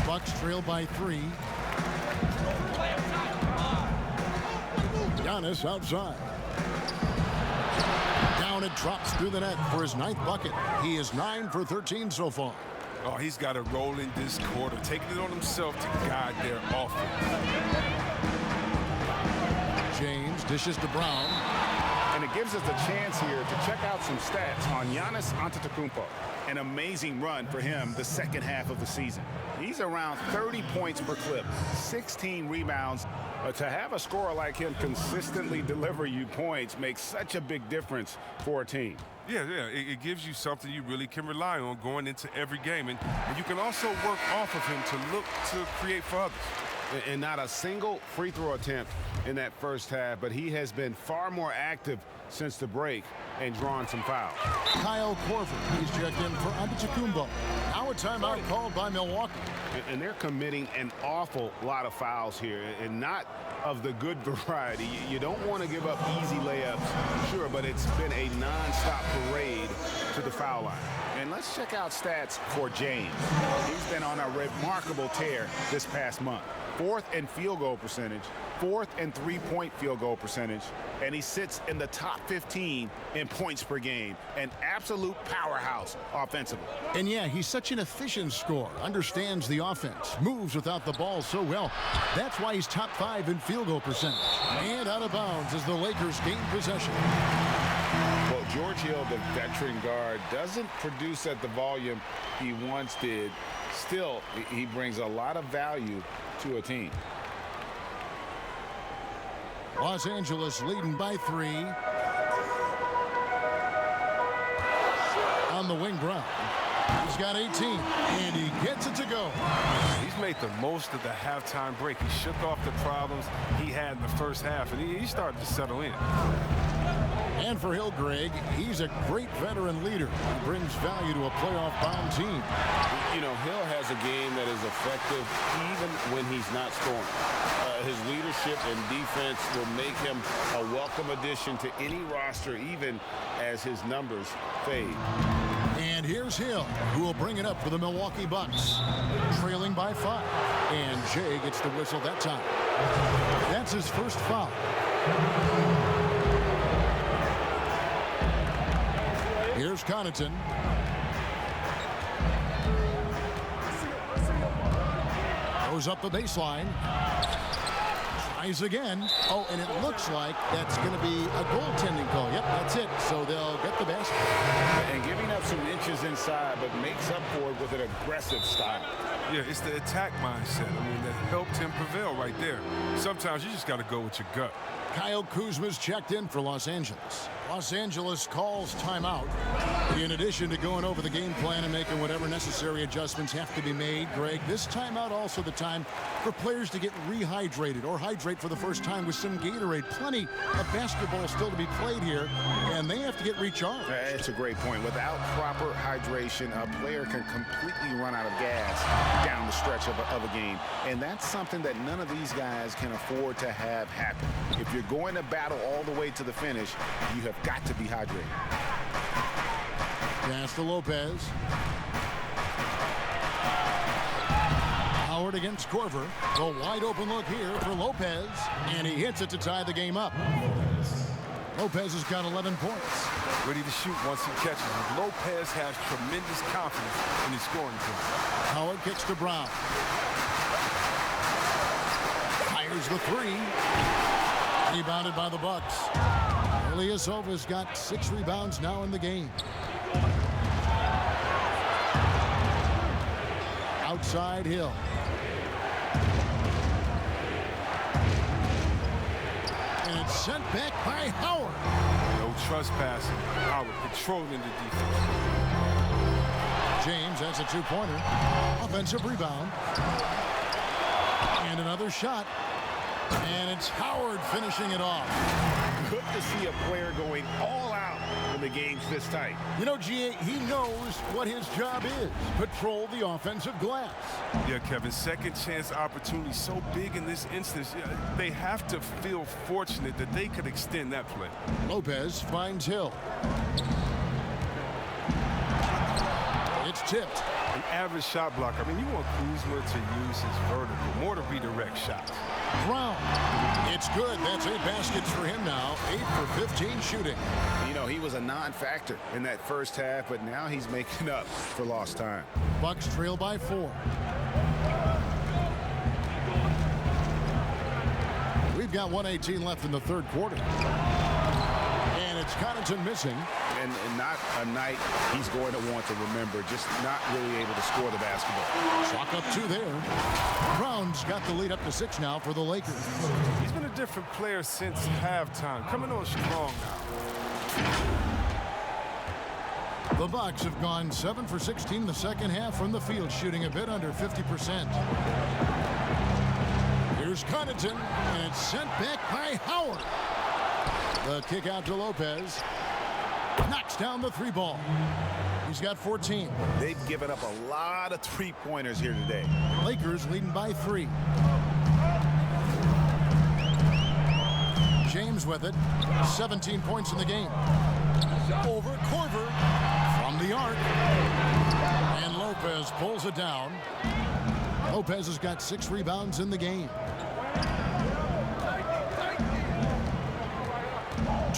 Bucks trail by 3. Giannis outside. Down it drops through the net for his 9th bucket. He is 9 for 13 so far. Oh, he's got to roll in this quarter, taking it on himself to guide their offense. James dishes to Brown. And it gives us a chance here to check out some stats on Giannis Antetokounmpo. An amazing run for him the second half of the season. He's around 30 points per clip, 16 rebounds. To have a scorer like him consistently deliver you points makes such a big difference for a team. Yeah, it gives you something you really can rely on going into every game. And you can also work off of him to look to create for others. And not a single free throw attempt in that first half, but he has been far more active since the break and drawn some fouls. Kyle Korver, he's checked in for Antetokounmpo. Now a timeout called by Milwaukee. And they're committing an awful lot of fouls here, and not of the good variety. You don't want to give up easy layups, sure, but it's been a non-stop parade to the foul line. And let's check out stats for James. He's been on a remarkable tear this past month. 4th in field goal percentage, 4th in three-point field goal percentage, and he sits in the top 15 in points per game. An absolute powerhouse offensively. And yeah, he's such an efficient scorer, understands the offense, moves without the ball so well. That's why he's top 5 in field goal percentage. And out of bounds as the Lakers gain possession. Well, George Hill, the veteran guard, doesn't produce at the volume he once did. Still, he brings a lot of value to a team. Los Angeles leading by 3. On the wing, Brown. He's got 18, and he gets it to go. He's made the most of the halftime break. He shook off the problems he had in the first half, and he started to settle in. And for Hill, Greg, he's a great veteran leader who brings value to a playoff-bound team. You know, Hill has a game that is effective even when he's not scoring. His leadership and defense will make him a welcome addition to any roster, even as his numbers fade. And here's Hill, who will bring it up for the Milwaukee Bucks, trailing by 5. And Jay gets the whistle that time. That's his first foul. Here's Connaughton. Goes up the baseline. Tries again. Oh, and it looks like that's going to be a goaltending call. Yep, that's it. So they'll get the basket. And giving up some inches inside, but makes up for it with an aggressive style. Yeah, it's the attack mindset. I mean, that helped him prevail right there. Sometimes you just got to go with your gut. Kyle Kuzma's checked in for Los Angeles. Los Angeles calls timeout. In addition to going over the game plan and making whatever necessary adjustments have to be made, Greg, this timeout also the time for players to get rehydrated or hydrate for the first time with some Gatorade. Plenty of basketball still to be played here, and they have to get recharged. That's a great point. Without proper hydration, a player can completely run out of gas down the stretch of a game, and that's something that none of these guys can afford to have happen. If you're going to battle all the way to the finish, you have got to be hydrated. Pass to Lopez. Howard against Korver. The wide open look here for Lopez, and he hits it to tie the game up. Lopez has got 11 points. Ready to shoot once he catches it. Lopez has tremendous confidence in his scoring team. Howard kicks to Brown. Fires the 3. Rebounded by the Bucks. Ilyasova's got 6 rebounds now in the game. Outside Hill. And it's sent back by Howard. No trespassing. Howard controlling the defense. James has a 2-pointer. Offensive rebound. And another shot. And it's Howard finishing it off. Good to see a player going all out when the game's this tight. You know, G.A., he knows what his job is. Patrol the offensive glass. Yeah, Kevin, second chance opportunity so big in this instance. Yeah, they have to feel fortunate that they could extend that play. Lopez finds Hill. It's tipped. An average shot blocker. I mean, you want Kuzma to use his vertical, more to redirect shots. Brown. It's good. That's 8 baskets for him now. 8 for 15 shooting. You know, he was a non-factor in that first half, but now he's making up for lost time. Bucks trail by 4. We've got 1:18 left in the third quarter. And it's Connaughton missing. And not a night he's going to want to remember, just not really able to score the basketball. Chalk up 2 there. Brown's got the lead up to 6 now for the Lakers. He's been a different player since halftime, coming on strong now. The Bucks have gone 7 for 16 in the second half from the field, shooting a bit under 50%. Here's Connaughton, and it's sent back by Howard. The kick out to Lopez. Knocks down the 3 ball. He's got 14. They've given up a lot of 3-pointers here today. Lakers leading by 3. James with it. 17 points in the game. Over Korver from the arc. And Lopez pulls it down. Lopez has got 6 rebounds in the game.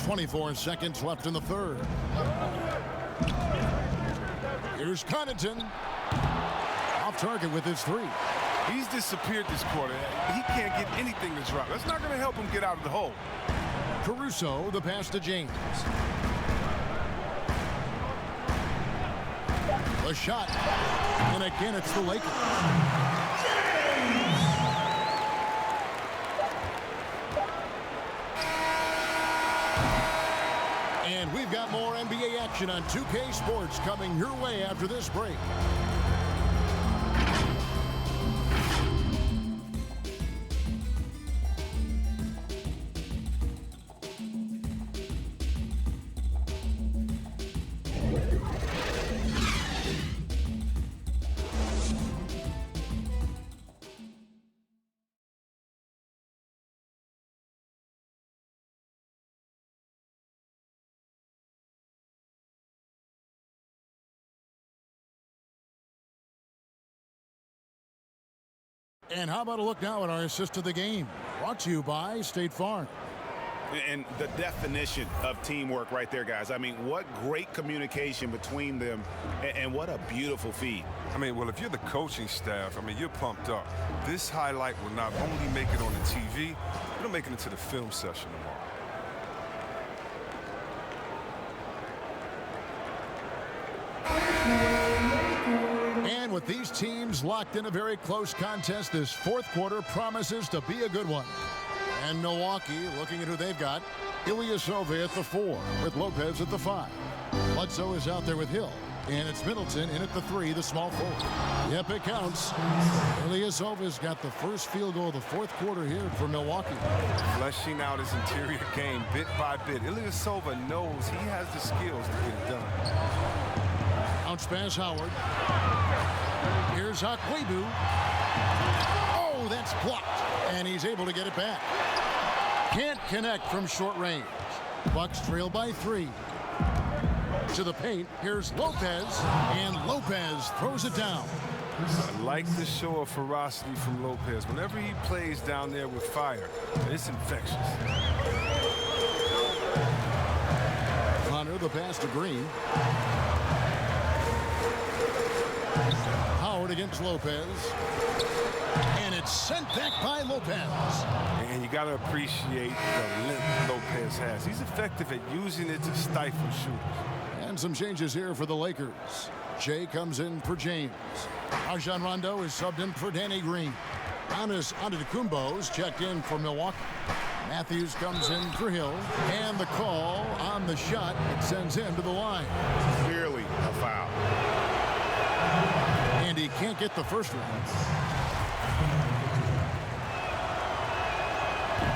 24 seconds left in the third. Here's Connaughton. Off target with his 3. He's disappeared this quarter. He can't get anything to drop. That's not going to help him get out of the hole. Caruso, the pass to James. The shot. And again, it's the Lakers. And we've got more NBA action on 2K Sports coming your way after this break. And how about a look now at our assist of the game? Brought to you by State Farm. And the definition of teamwork right there, guys. I mean, what great communication between them, and what a beautiful feed. I mean, well, if you're the coaching staff, I mean, you're pumped up. This highlight will not only make it on the TV, it'll make it into the film session tomorrow. And with these teams locked in a very close contest, this fourth quarter promises to be a good one. And Milwaukee, looking at who they've got, Ilyasova at the 4 with Lopez at the 5. Bledsoe is out there with Hill. And it's Middleton in at the 3, the small forward. Yep, it counts. Ilyasova's got the first field goal of the fourth quarter here for Milwaukee. Fleshing out his interior game bit by bit. Ilyasova knows he has the skills to get it done. Bounce pass Howard. Here's A.Akwuegbu. Oh, that's blocked. And he's able to get it back. Can't connect from short range. Bucks trail by 3. To the paint, here's Lopez, and Lopez throws it down. I like the show of ferocity from Lopez. Whenever he plays down there with fire, it's infectious. Hunter, the pass to Green. Howard against Lopez. And it's sent back by Lopez. And you got to appreciate the length Lopez has. He's effective at using it to stifle shooters. And some changes here for the Lakers. Jay comes in for James. Rajon Rondo is subbed in for Danny Green. Giannis Antetokounmpo's checked in for Milwaukee. Matthews comes in for Hill. And the call on the shot, it sends him to the line. Clearly a foul. And he can't get the first one.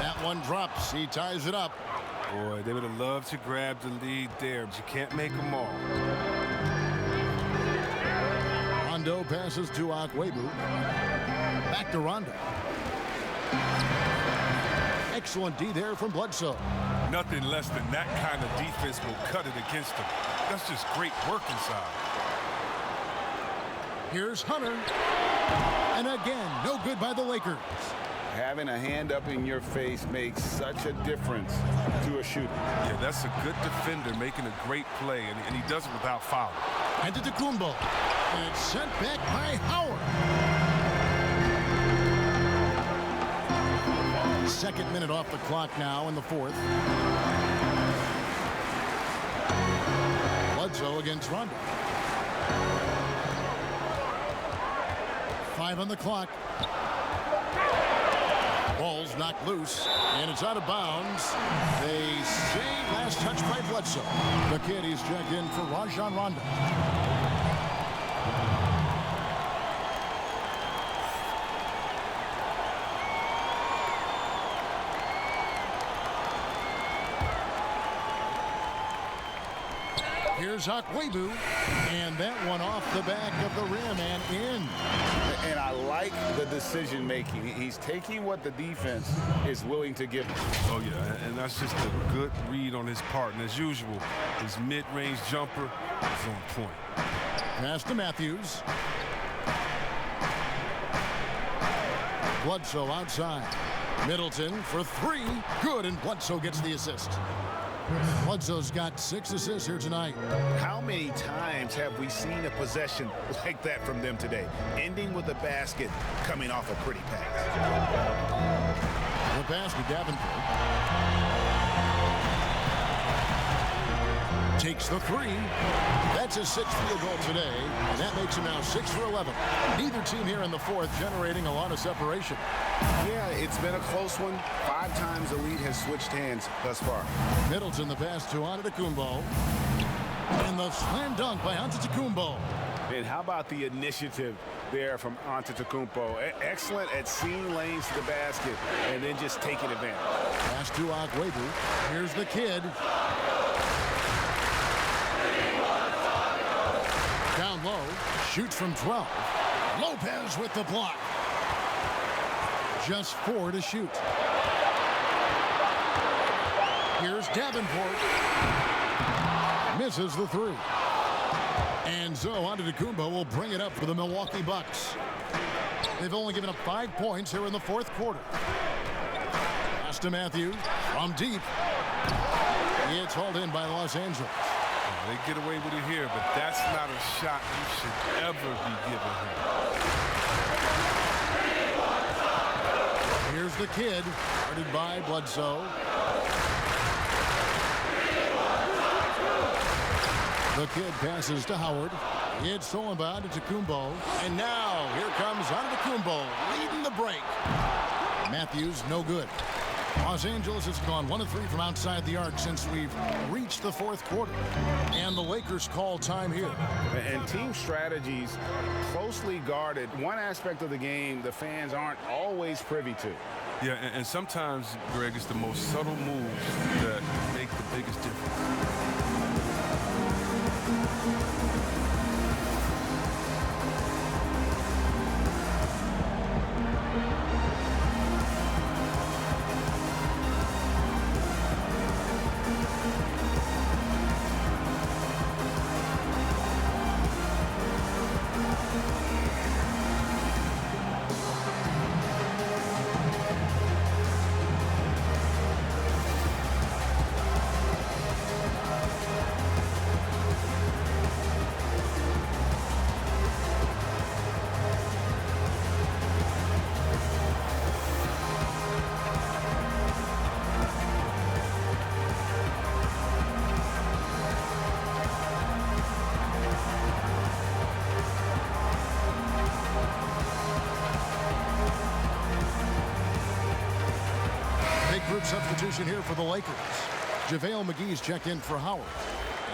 That one drops. He ties it up. Boy, they would have loved to grab the lead there, but you can't make them all. Rondo passes to A.Akwuegbu. Back to Rondo. Excellent D there from Bledsoe. Nothing less than that kind of defense will cut it against them. That's just great work inside. Here's Hunter. And again, no good by the Lakers. Having a hand up in your face makes such a difference to a shooter. Yeah, that's a good defender making a great play, and he does it without foul. Antetokounmpo. And it's sent back by Howard. Second minute off the clock now in the fourth. Bledsoe against Rondo. 5 on the clock. Ball's knocked loose, and it's out of bounds. They say last touch by Bledsoe. The kid, he's checked in for Rajon Rondo. Here's A.Akwuegbu, and that one off the back of the rim and in. And I like the decision making. He's taking what the defense is willing to give him. Oh, yeah, and that's just a good read on his part. And as usual, his mid-range jumper is on point. Pass to Matthews. Bledsoe outside. Middleton for 3. Good, and Bledsoe gets the assist. Bledsoe's got 6 assists here tonight. How many times have we seen a possession like that from them today? Ending with a basket, coming off a pretty pass. The pass to Davenport. Takes the 3. That's his 6th field goal today, and that makes him now 6 for 11. Neither team here in the fourth generating a lot of separation. Yeah, it's been a close one. 5 times the lead has switched hands thus far. Middleton the pass to Antetokounmpo. And the slam dunk by Antetokounmpo. And how about the initiative there from Antetokounmpo? Excellent at seeing lanes to the basket and then just taking advantage. Pass to A.Akwuegbu. Here's the kid. Down low, shoots from 12. Lopez with the block. Just 4 to shoot. Here's Davenport. Misses the 3. And so Antetokounmpo will bring it up for the Milwaukee Bucks. They've only given up 5 points here in the fourth quarter. Pass to Matthews from deep. It's hauled in by Los Angeles. They get away with it here, but that's not a shot you should ever be giving him. Here's the kid, guarded by Bledsoe. The kid passes to Howard. It's stolen by Antetokounmpo. And now, here comes Antetokounmpo, leading the break. Matthews, no good. Los Angeles has gone 1 of 3 from outside the arc since we've reached the fourth quarter. And the Lakers call time here. And team strategies closely guarded. One aspect of the game the fans aren't always privy to. Yeah, and sometimes, Greg, it's the most subtle moves that make the biggest difference. Substitution here for the Lakers. JaVale McGee's checked in for Howard.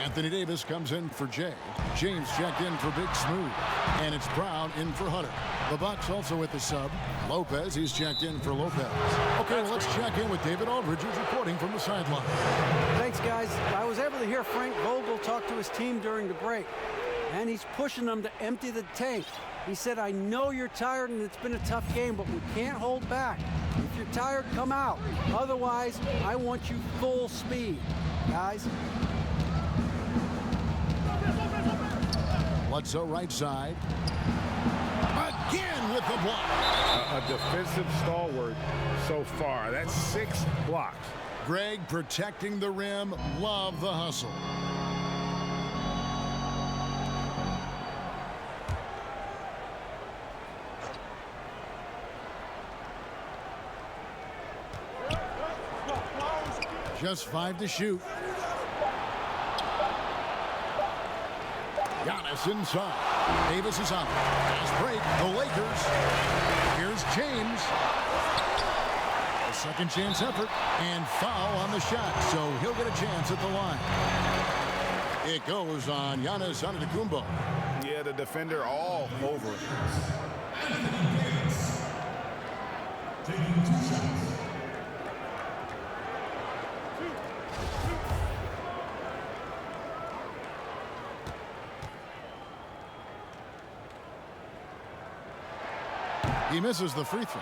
Anthony Davis comes in for Jay. James checked in for Big Smooth. And it's Brown in for Hunter. The Bucks also with the sub. Lopez, he's checked in for Lopez. Okay, well, let's check in with David Aldridge, who's reporting from the sideline. Thanks, guys. I was able to hear Frank Vogel talk to his team during the break. And he's pushing them to empty the tank. He said, I know you're tired and it's been a tough game, but we can't hold back. If you're tired, come out. Otherwise, I want you full speed, guys. Bledsoe right side. Again with the block. A defensive stalwart so far. That's 6 blocks. Greg protecting the rim. Love the hustle. Just 5 to shoot. Giannis inside. Davis is on. Fast break. The Lakers. Here's James. A second chance effort. And foul on the shot. So he'll get a chance at the line. It goes on Giannis Antetokounmpo. Yeah, the defender all over it. Taking 2 shots. He misses the free throw.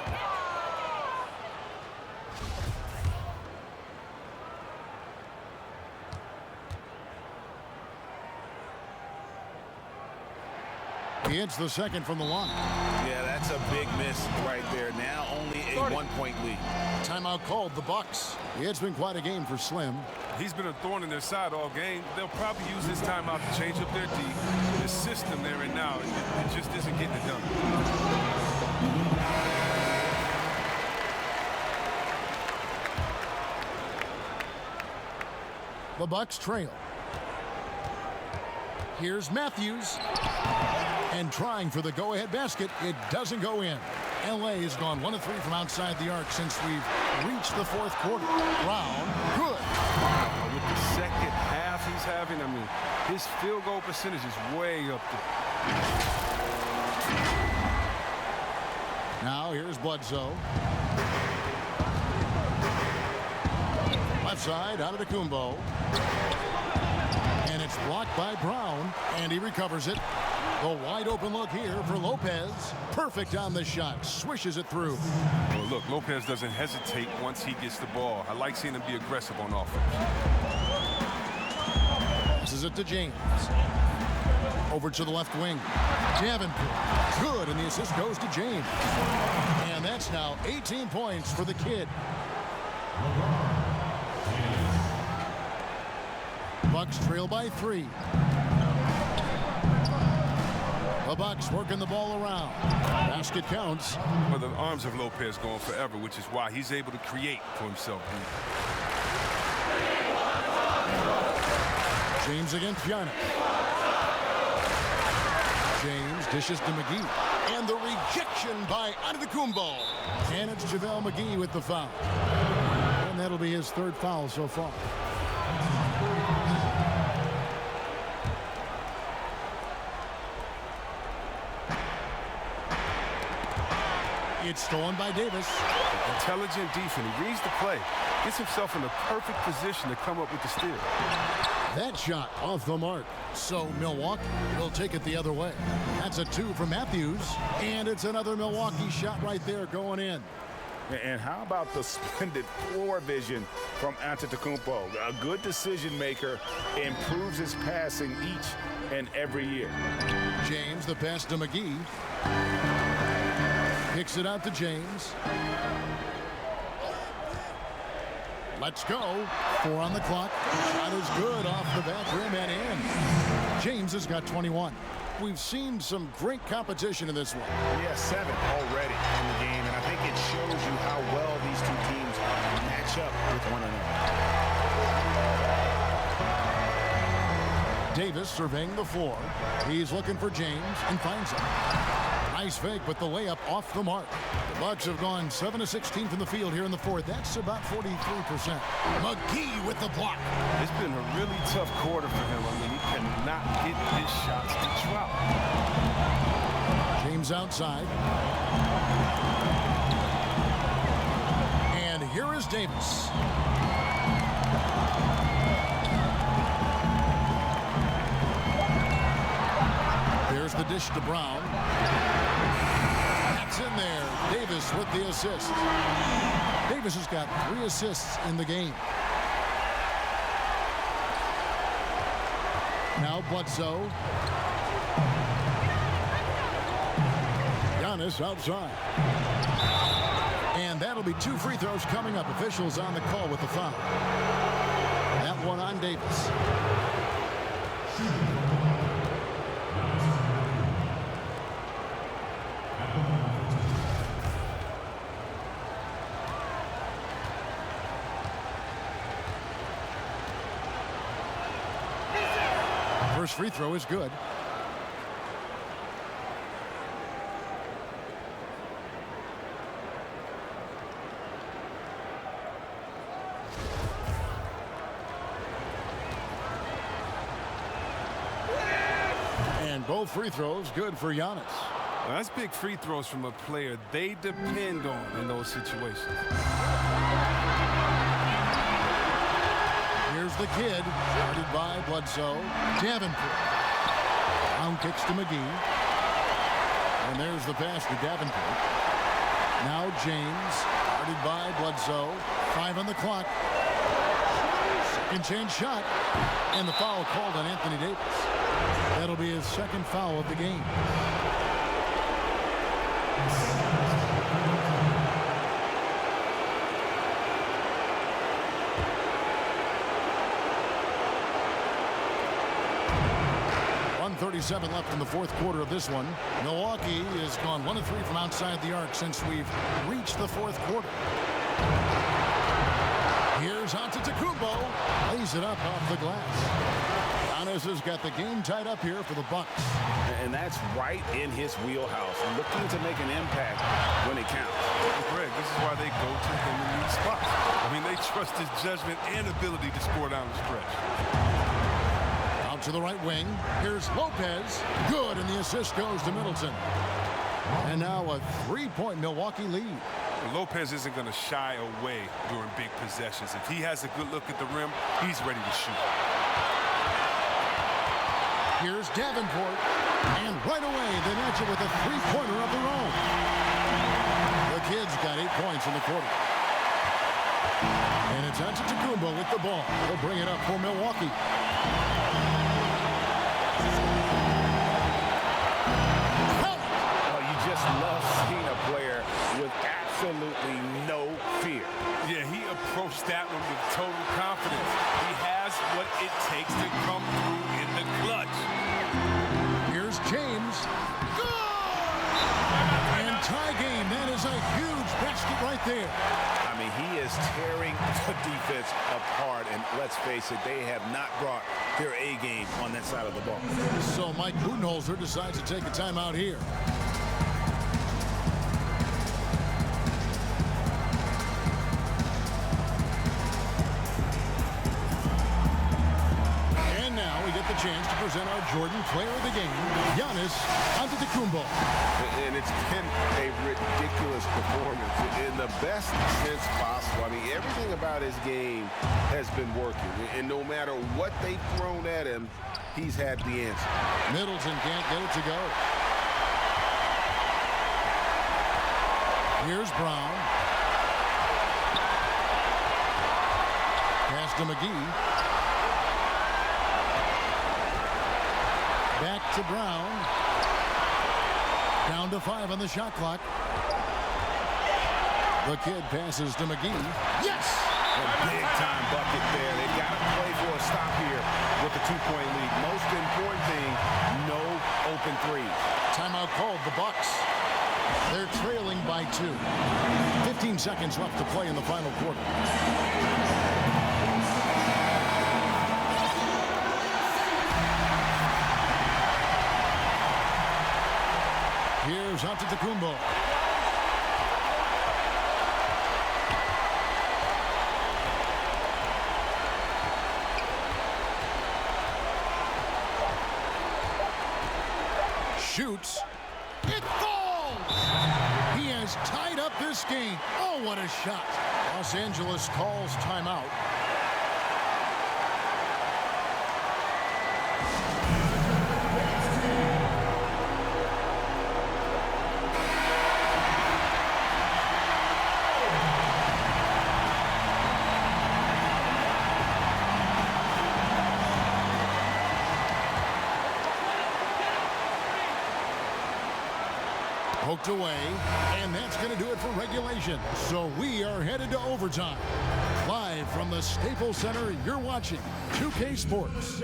He hits the second from the line. Yeah, that's a big miss right there. Now only a 1-point lead. Timeout called the Bucks. It's been quite a game for Slim. He's been a thorn in their side all game. They'll probably use this timeout to change up their D. The system there and now, it just isn't getting it done. The Bucks trail. Here's Matthews. And trying for the go-ahead basket. It doesn't go in. L.A. has gone 1 of 3 from outside the arc since we've reached the fourth quarter. Brown, good. With the second half he's having, I mean, his field goal percentage is way up there. Now here's Bledsoe. Left side, Antetokounmpo. And it's blocked by Brown, and he recovers it. The wide open look here for Lopez. Perfect on the shot. Swishes it through. Well, look, Lopez doesn't hesitate once he gets the ball. I like seeing him be aggressive on offense. Passes it to James. Over to the left wing. Davenport, good, and the assist goes to James. And that's now 18 points for the kid. Bucks trail by 3. The Bucks working the ball around. Basket counts. Well, the arms of Lopez going forever, which is why he's able to create for himself. James against Giannis. James dishes to McGee. And the rejection by A.Akwuegbu. And it's JaVale McGee with the foul. And that'll be his 3rd foul so far. It's stolen by Davis. Intelligent defense. He reads the play. Gets himself in the perfect position to come up with the steal. That shot off the mark. So Milwaukee will take it the other way. That's a 2 from Matthews. And it's another Milwaukee shot right there going in. And how about the splendid floor vision from A.Akwuegbu? A good decision maker, improves his passing each and every year. James, the pass to McGee. Kicks it out to James. Let's go. 4 on the clock. Shot is good off the back rim and in. James has got 21. We've seen some great competition in this one. Yeah, 7 already in the game, and I think it shows you how well these two teams match up with one another. Davis surveying the floor. He's looking for James and finds him. Nice fake, but the layup off the mark. The Bucks have gone 7 of 16 from the field here in the 4th. That's about 43%. McGee with the block. It's been a really tough quarter for him. I mean, he cannot get his shots to drop. James outside. And here is Davis. There's the dish to Brown. That's in there. Davis with the assist. Davis has got 3 assists in the game. Now Bledsoe. Giannis outside. And that'll be 2 free throws coming up. Officials on the call with the foul. That one on Davis. First free throw is good. And both free throws good for Giannis. Well, that's big free throws from a player they depend on in those situations. Here's the kid, guarded by Bledsoe. Davenport. Brown kicks to McGee. And there's the pass to Davenport. Now James, guarded by Bledsoe. 5 on the clock. Second chance shot. And the foul called on Anthony Davis. That'll be his 2nd foul of the game. .37 left in the 4th quarter of this one. Milwaukee has gone 1 of 3 from outside the arc since we've reached the 4th quarter. Here's A.Akwuegbu. Lays it up off the glass. Giannis has got the game tied up here for the Bucks. And that's right in his wheelhouse. Looking to make an impact when it counts. Greg, this is why they go to him in these spots. I mean, they trust his judgment and ability to score down the stretch. To the right wing. Here's Lopez. Good, and the assist goes to Middleton. And now a 3-point Milwaukee lead. Lopez isn't going to shy away during big possessions. If he has a good look at the rim, he's ready to shoot. Here's Davenport. And right away, they match it with a 3-pointer of their own. The kid's got 8 points in the quarter. And it's A.Akwuegbu with the ball. He'll bring it up for Milwaukee. just love seeing a player with absolutely no fear. Yeah, he approached that one with total confidence. He has what it takes to come through in the clutch. Here's James. And tie game. That is a huge basket right there. I mean, he is tearing the defense apart. And let's face it, they have not brought their A game on that side of the ball. So Mike Budenholzer decides to take a timeout here. And now we get the chance to present our Jordan Player of the Game, Giannis Antetokounmpo. And it's been a ridiculous performance in the best sense possible. I mean, everything about his game has been working. And no matter what they've thrown at him, he's had the answer. Middleton can't get it to go. Here's Brown. Pass to McGee. Back to Brown. Down to 5 on the shot clock. The kid passes to McGee. Yes! A big-time bucket there. They've got to play for a stop here with the 2-point lead. Most important thing, no open threes. Timeout called, the Bucks. They're trailing by 2. 15 seconds left to play in the final quarter. Here's Antetokounmpo. Shoots. It falls! He has tied up this game. Oh, what a shot. Los Angeles calls timeout. Poked away, and that's going to do it for regulation. So we are headed to overtime. Live from the Staples Center, you're watching 2K Sports.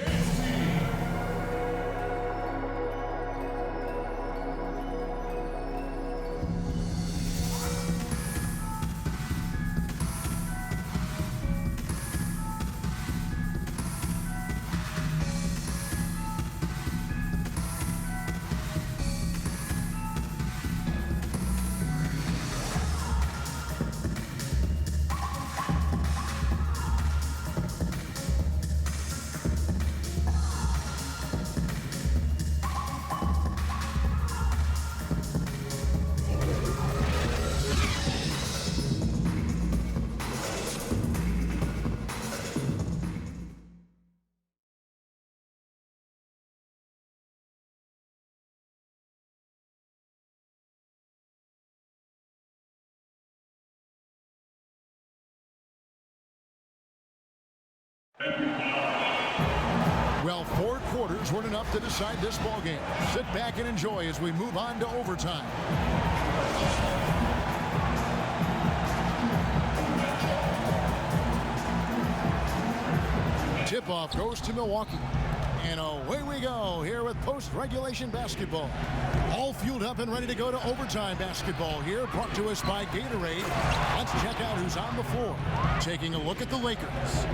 Well, 4 quarters weren't enough to decide this ballgame. Sit back and enjoy as we move on to overtime. Tip-off goes to Milwaukee. And away we go here with post-regulation basketball. All fueled up and ready to go to overtime basketball here, brought to us by Gatorade. Let's check out who's on the floor. Taking a look at the Lakers.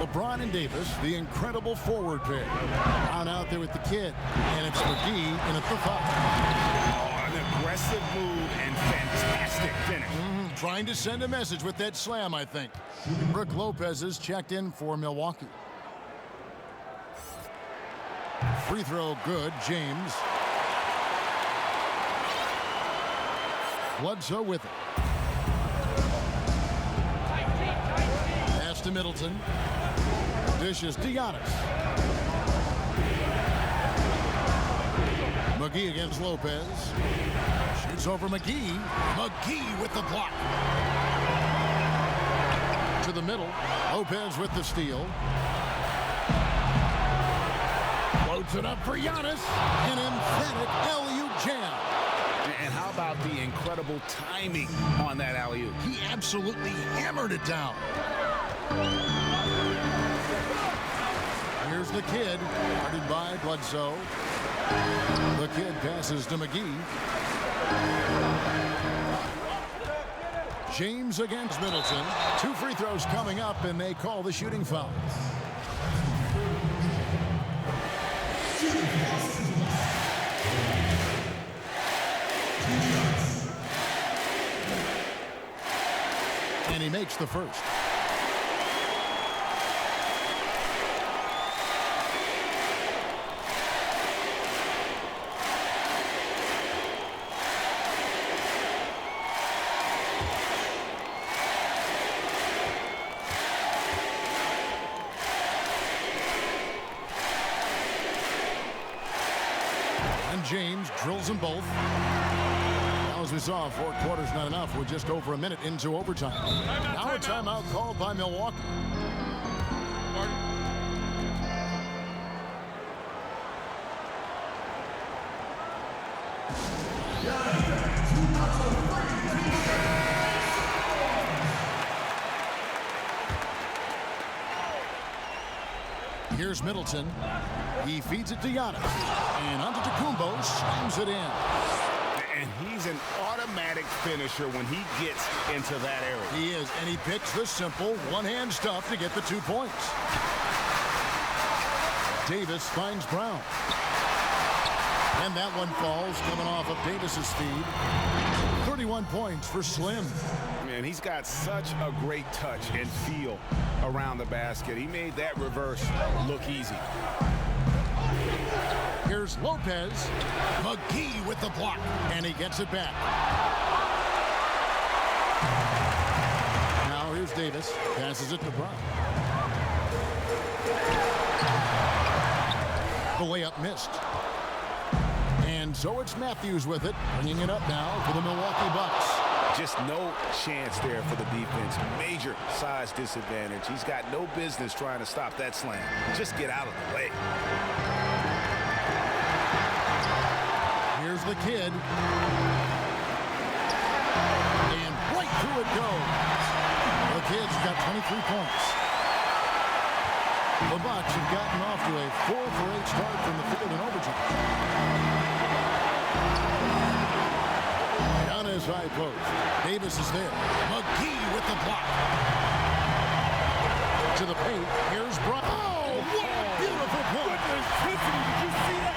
LeBron and Davis, the incredible forward pair. On out there with the kid. And it's McGee in at the 5. Oh, an aggressive move and fantastic finish. Trying to send a message with that slam, I think. Brook Lopez is checked in for Milwaukee. Free throw good, James. Bledsoe with it. Pass to Middleton. Dishes to Giannis. McGee against Lopez. Shoots over McGee. McGee with the block. To the middle. Lopez with the steal. Floats it up for Giannis. An emphatic LU jam. And how about the incredible timing on that alley-oop? He absolutely hammered it down. Here's the kid, guarded by Bledsoe. The kid passes to McGee. James against Middleton. 2 free throws coming up, and they call the shooting foul. And he makes the first. James drills them both. Now, as we saw, 4 quarters not enough. We're just over a minute into overtime. Now a timeout called by Milwaukee. Here's Middleton. He feeds it to Giannis. And Antetokounmpo slams it in. And he's an automatic finisher when he gets into that area. He is, and he picks the simple one-hand stuff to get the 2 points. Davis finds Brown. And that one falls, coming off of Davis's feed. 31 points for Slim. Man, he's got such a great touch and feel around the basket. He made that reverse look easy. Here's Lopez. McGee with the block, and he gets it back. Now here's Davis. Passes it to Brown. The layup missed. And so it's Matthews with it, bringing it up now for the Milwaukee Bucks. Just no chance there for the defense. Major size disadvantage. He's got no business trying to stop that slam. Just get out of the way. Here's the kid. And right through it goes. The kid's got 23 points. The Bucks have gotten off to a 4-for-8 start from the field in overtime. Giannis high post. Davis is there. McGee with the block. To the paint. Here's Brown. Oh, what a beautiful point. Did you see that?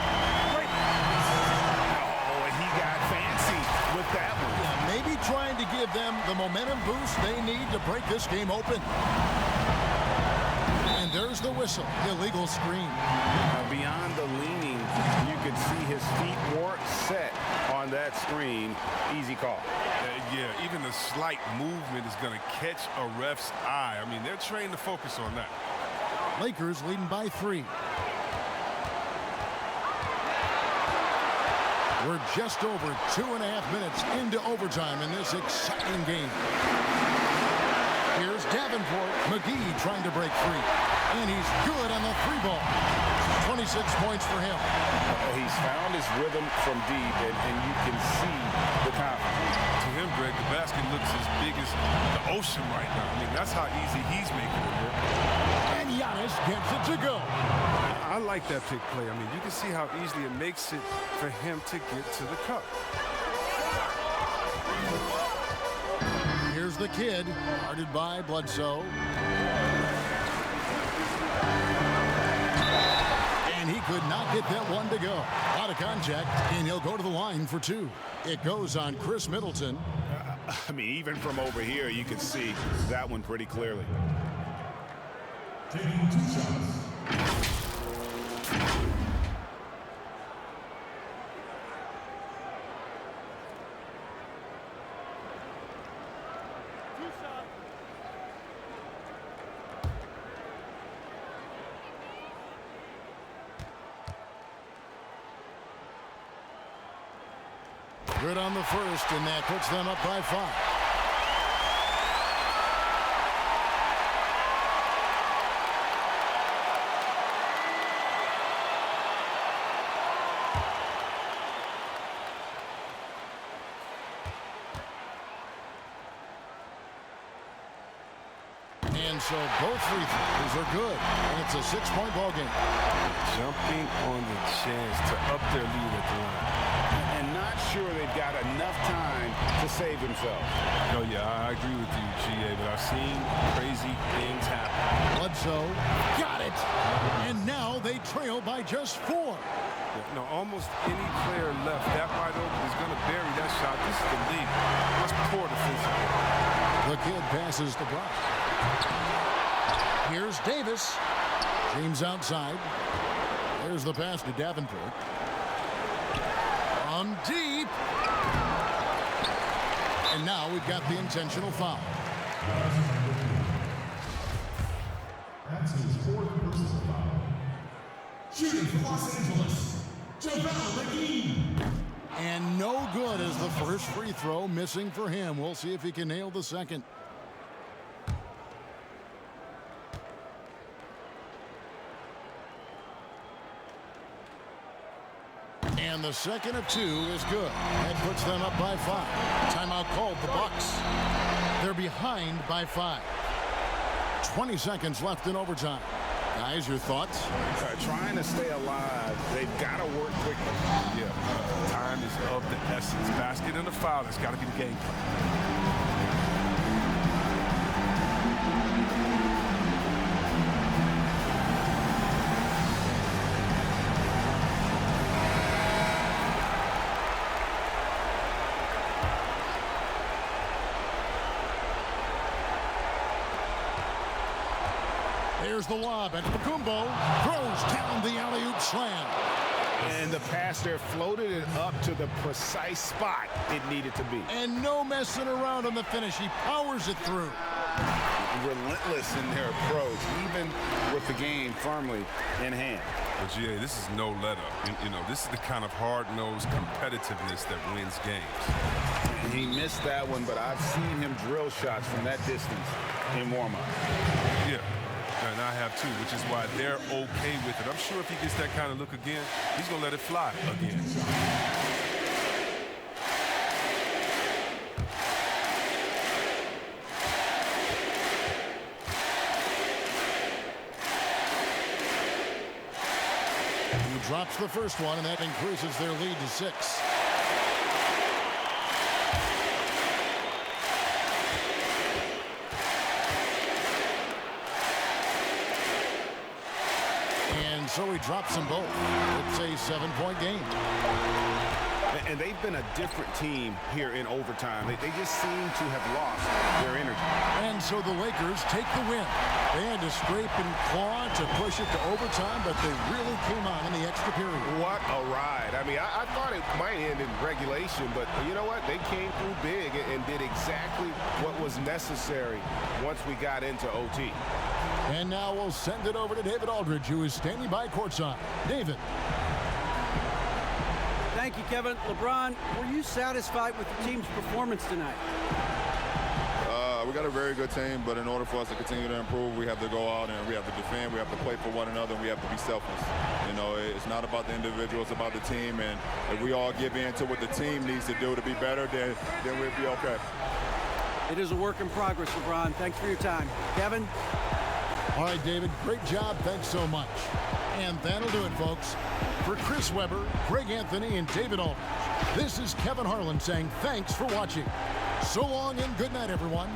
Right. Oh, and he got fancy with that one. Yeah, maybe trying to give them the momentum boost they need to break this game open. And there's the whistle. Illegal screen. Beyond the leaning, you could see his feet weren't set on that screen. Easy call. Yeah, even the slight movement is going to catch a ref's eye. I mean, they're trained to focus on that. Lakers leading by 3. We're just over 2.5 minutes into overtime in this exciting game. Here's Davenport. McGee trying to break free. And he's good on the 3-ball. 26 points for him. He's found his rhythm from deep, and you can see the confidence. To him, Greg, the basket looks as big as the ocean right now. I mean, that's how easy he's making it work. And Giannis gets it to go. I like that pick play. I mean, you can see how easily it makes it for him to get to the cup. Here's the kid, guarded by Bledsoe. And he could not get that one to go. A lot of contact, and he'll go to the line for 2. It goes on Chris Middleton. I mean, even from over here, you can see that one pretty clearly. Taking 2 shots. Good on the first, and that puts them up by 5. And so both free throws are good. And it's a 6-point ball game. Jumping on the chance to up their lead at the line. And not sure they've got enough time to save themselves. Oh, yeah, I agree with you, G.A., but I've seen crazy things happen. Bledsoe got it. And now they trail by just 4. No, almost any player left that wide open is going to bury that shot. This is the league. Let's pour the physical. The kid passes to Brock. Here's Davis. James outside. There's the pass to Davenport. On deep. And now we've got the intentional foul. That's his 4th personal foul. Shooting for Los Angeles, J.Hicks. And no good as the first free throw missing for him. We'll see if he can nail the second. And the second of 2 is good. That puts them up by 5. Timeout called the Bucks. They're behind by 5. 20 seconds left in overtime. Guys, your thoughts? Trying to stay alive, they've got to work quickly. Yeah, time is of the essence. Basket and a foul, that's got to be the game plan. There's the lob, and A.Akwuegbu throws down the alley-oop slam. And the pass there floated it up to the precise spot it needed to be. And no messing around on the finish. He powers it through. Relentless in their approach, even with the game firmly in hand. But GA, this is no let-up. You know, this is the kind of hard-nosed competitiveness that wins games. He missed that one, but I've seen him drill shots from that distance in warm-up. Yeah. And I have too, which is why they're okay with it. I'm sure if he gets that kind of look again, he's going to let it fly again. He drops the first one, and that increases their lead to 6. So he drops them both. It's a 7-point game. And they've been a different team here in overtime. They just seem to have lost their energy. And so the Lakers take the win. They had to scrape and claw to push it to overtime, but they really came on in the extra period. What a ride. I mean, I thought it might end in regulation, but you know what? They came through big and did exactly what was necessary once we got into OT. And now we'll send it over to David Aldridge, who is standing by courtside. David. Thank you, Kevin. LeBron, were you satisfied with the team's performance tonight? We got a very good team, but in order for us to continue to improve, we have to go out and we have to defend, we have to play for one another, and we have to be selfless. You know, it's not about the individual, it's about the team, and if we all give in to what the team needs to do to be better, then we'll be okay. It is a work in progress, LeBron. Thanks for your time. Kevin? All right, David, great job. Thanks so much. And that'll do it, folks. For Chris Webber, Greg Anthony, and David Aldridge, this is Kevin Harlan saying thanks for watching. So long and good night, everyone.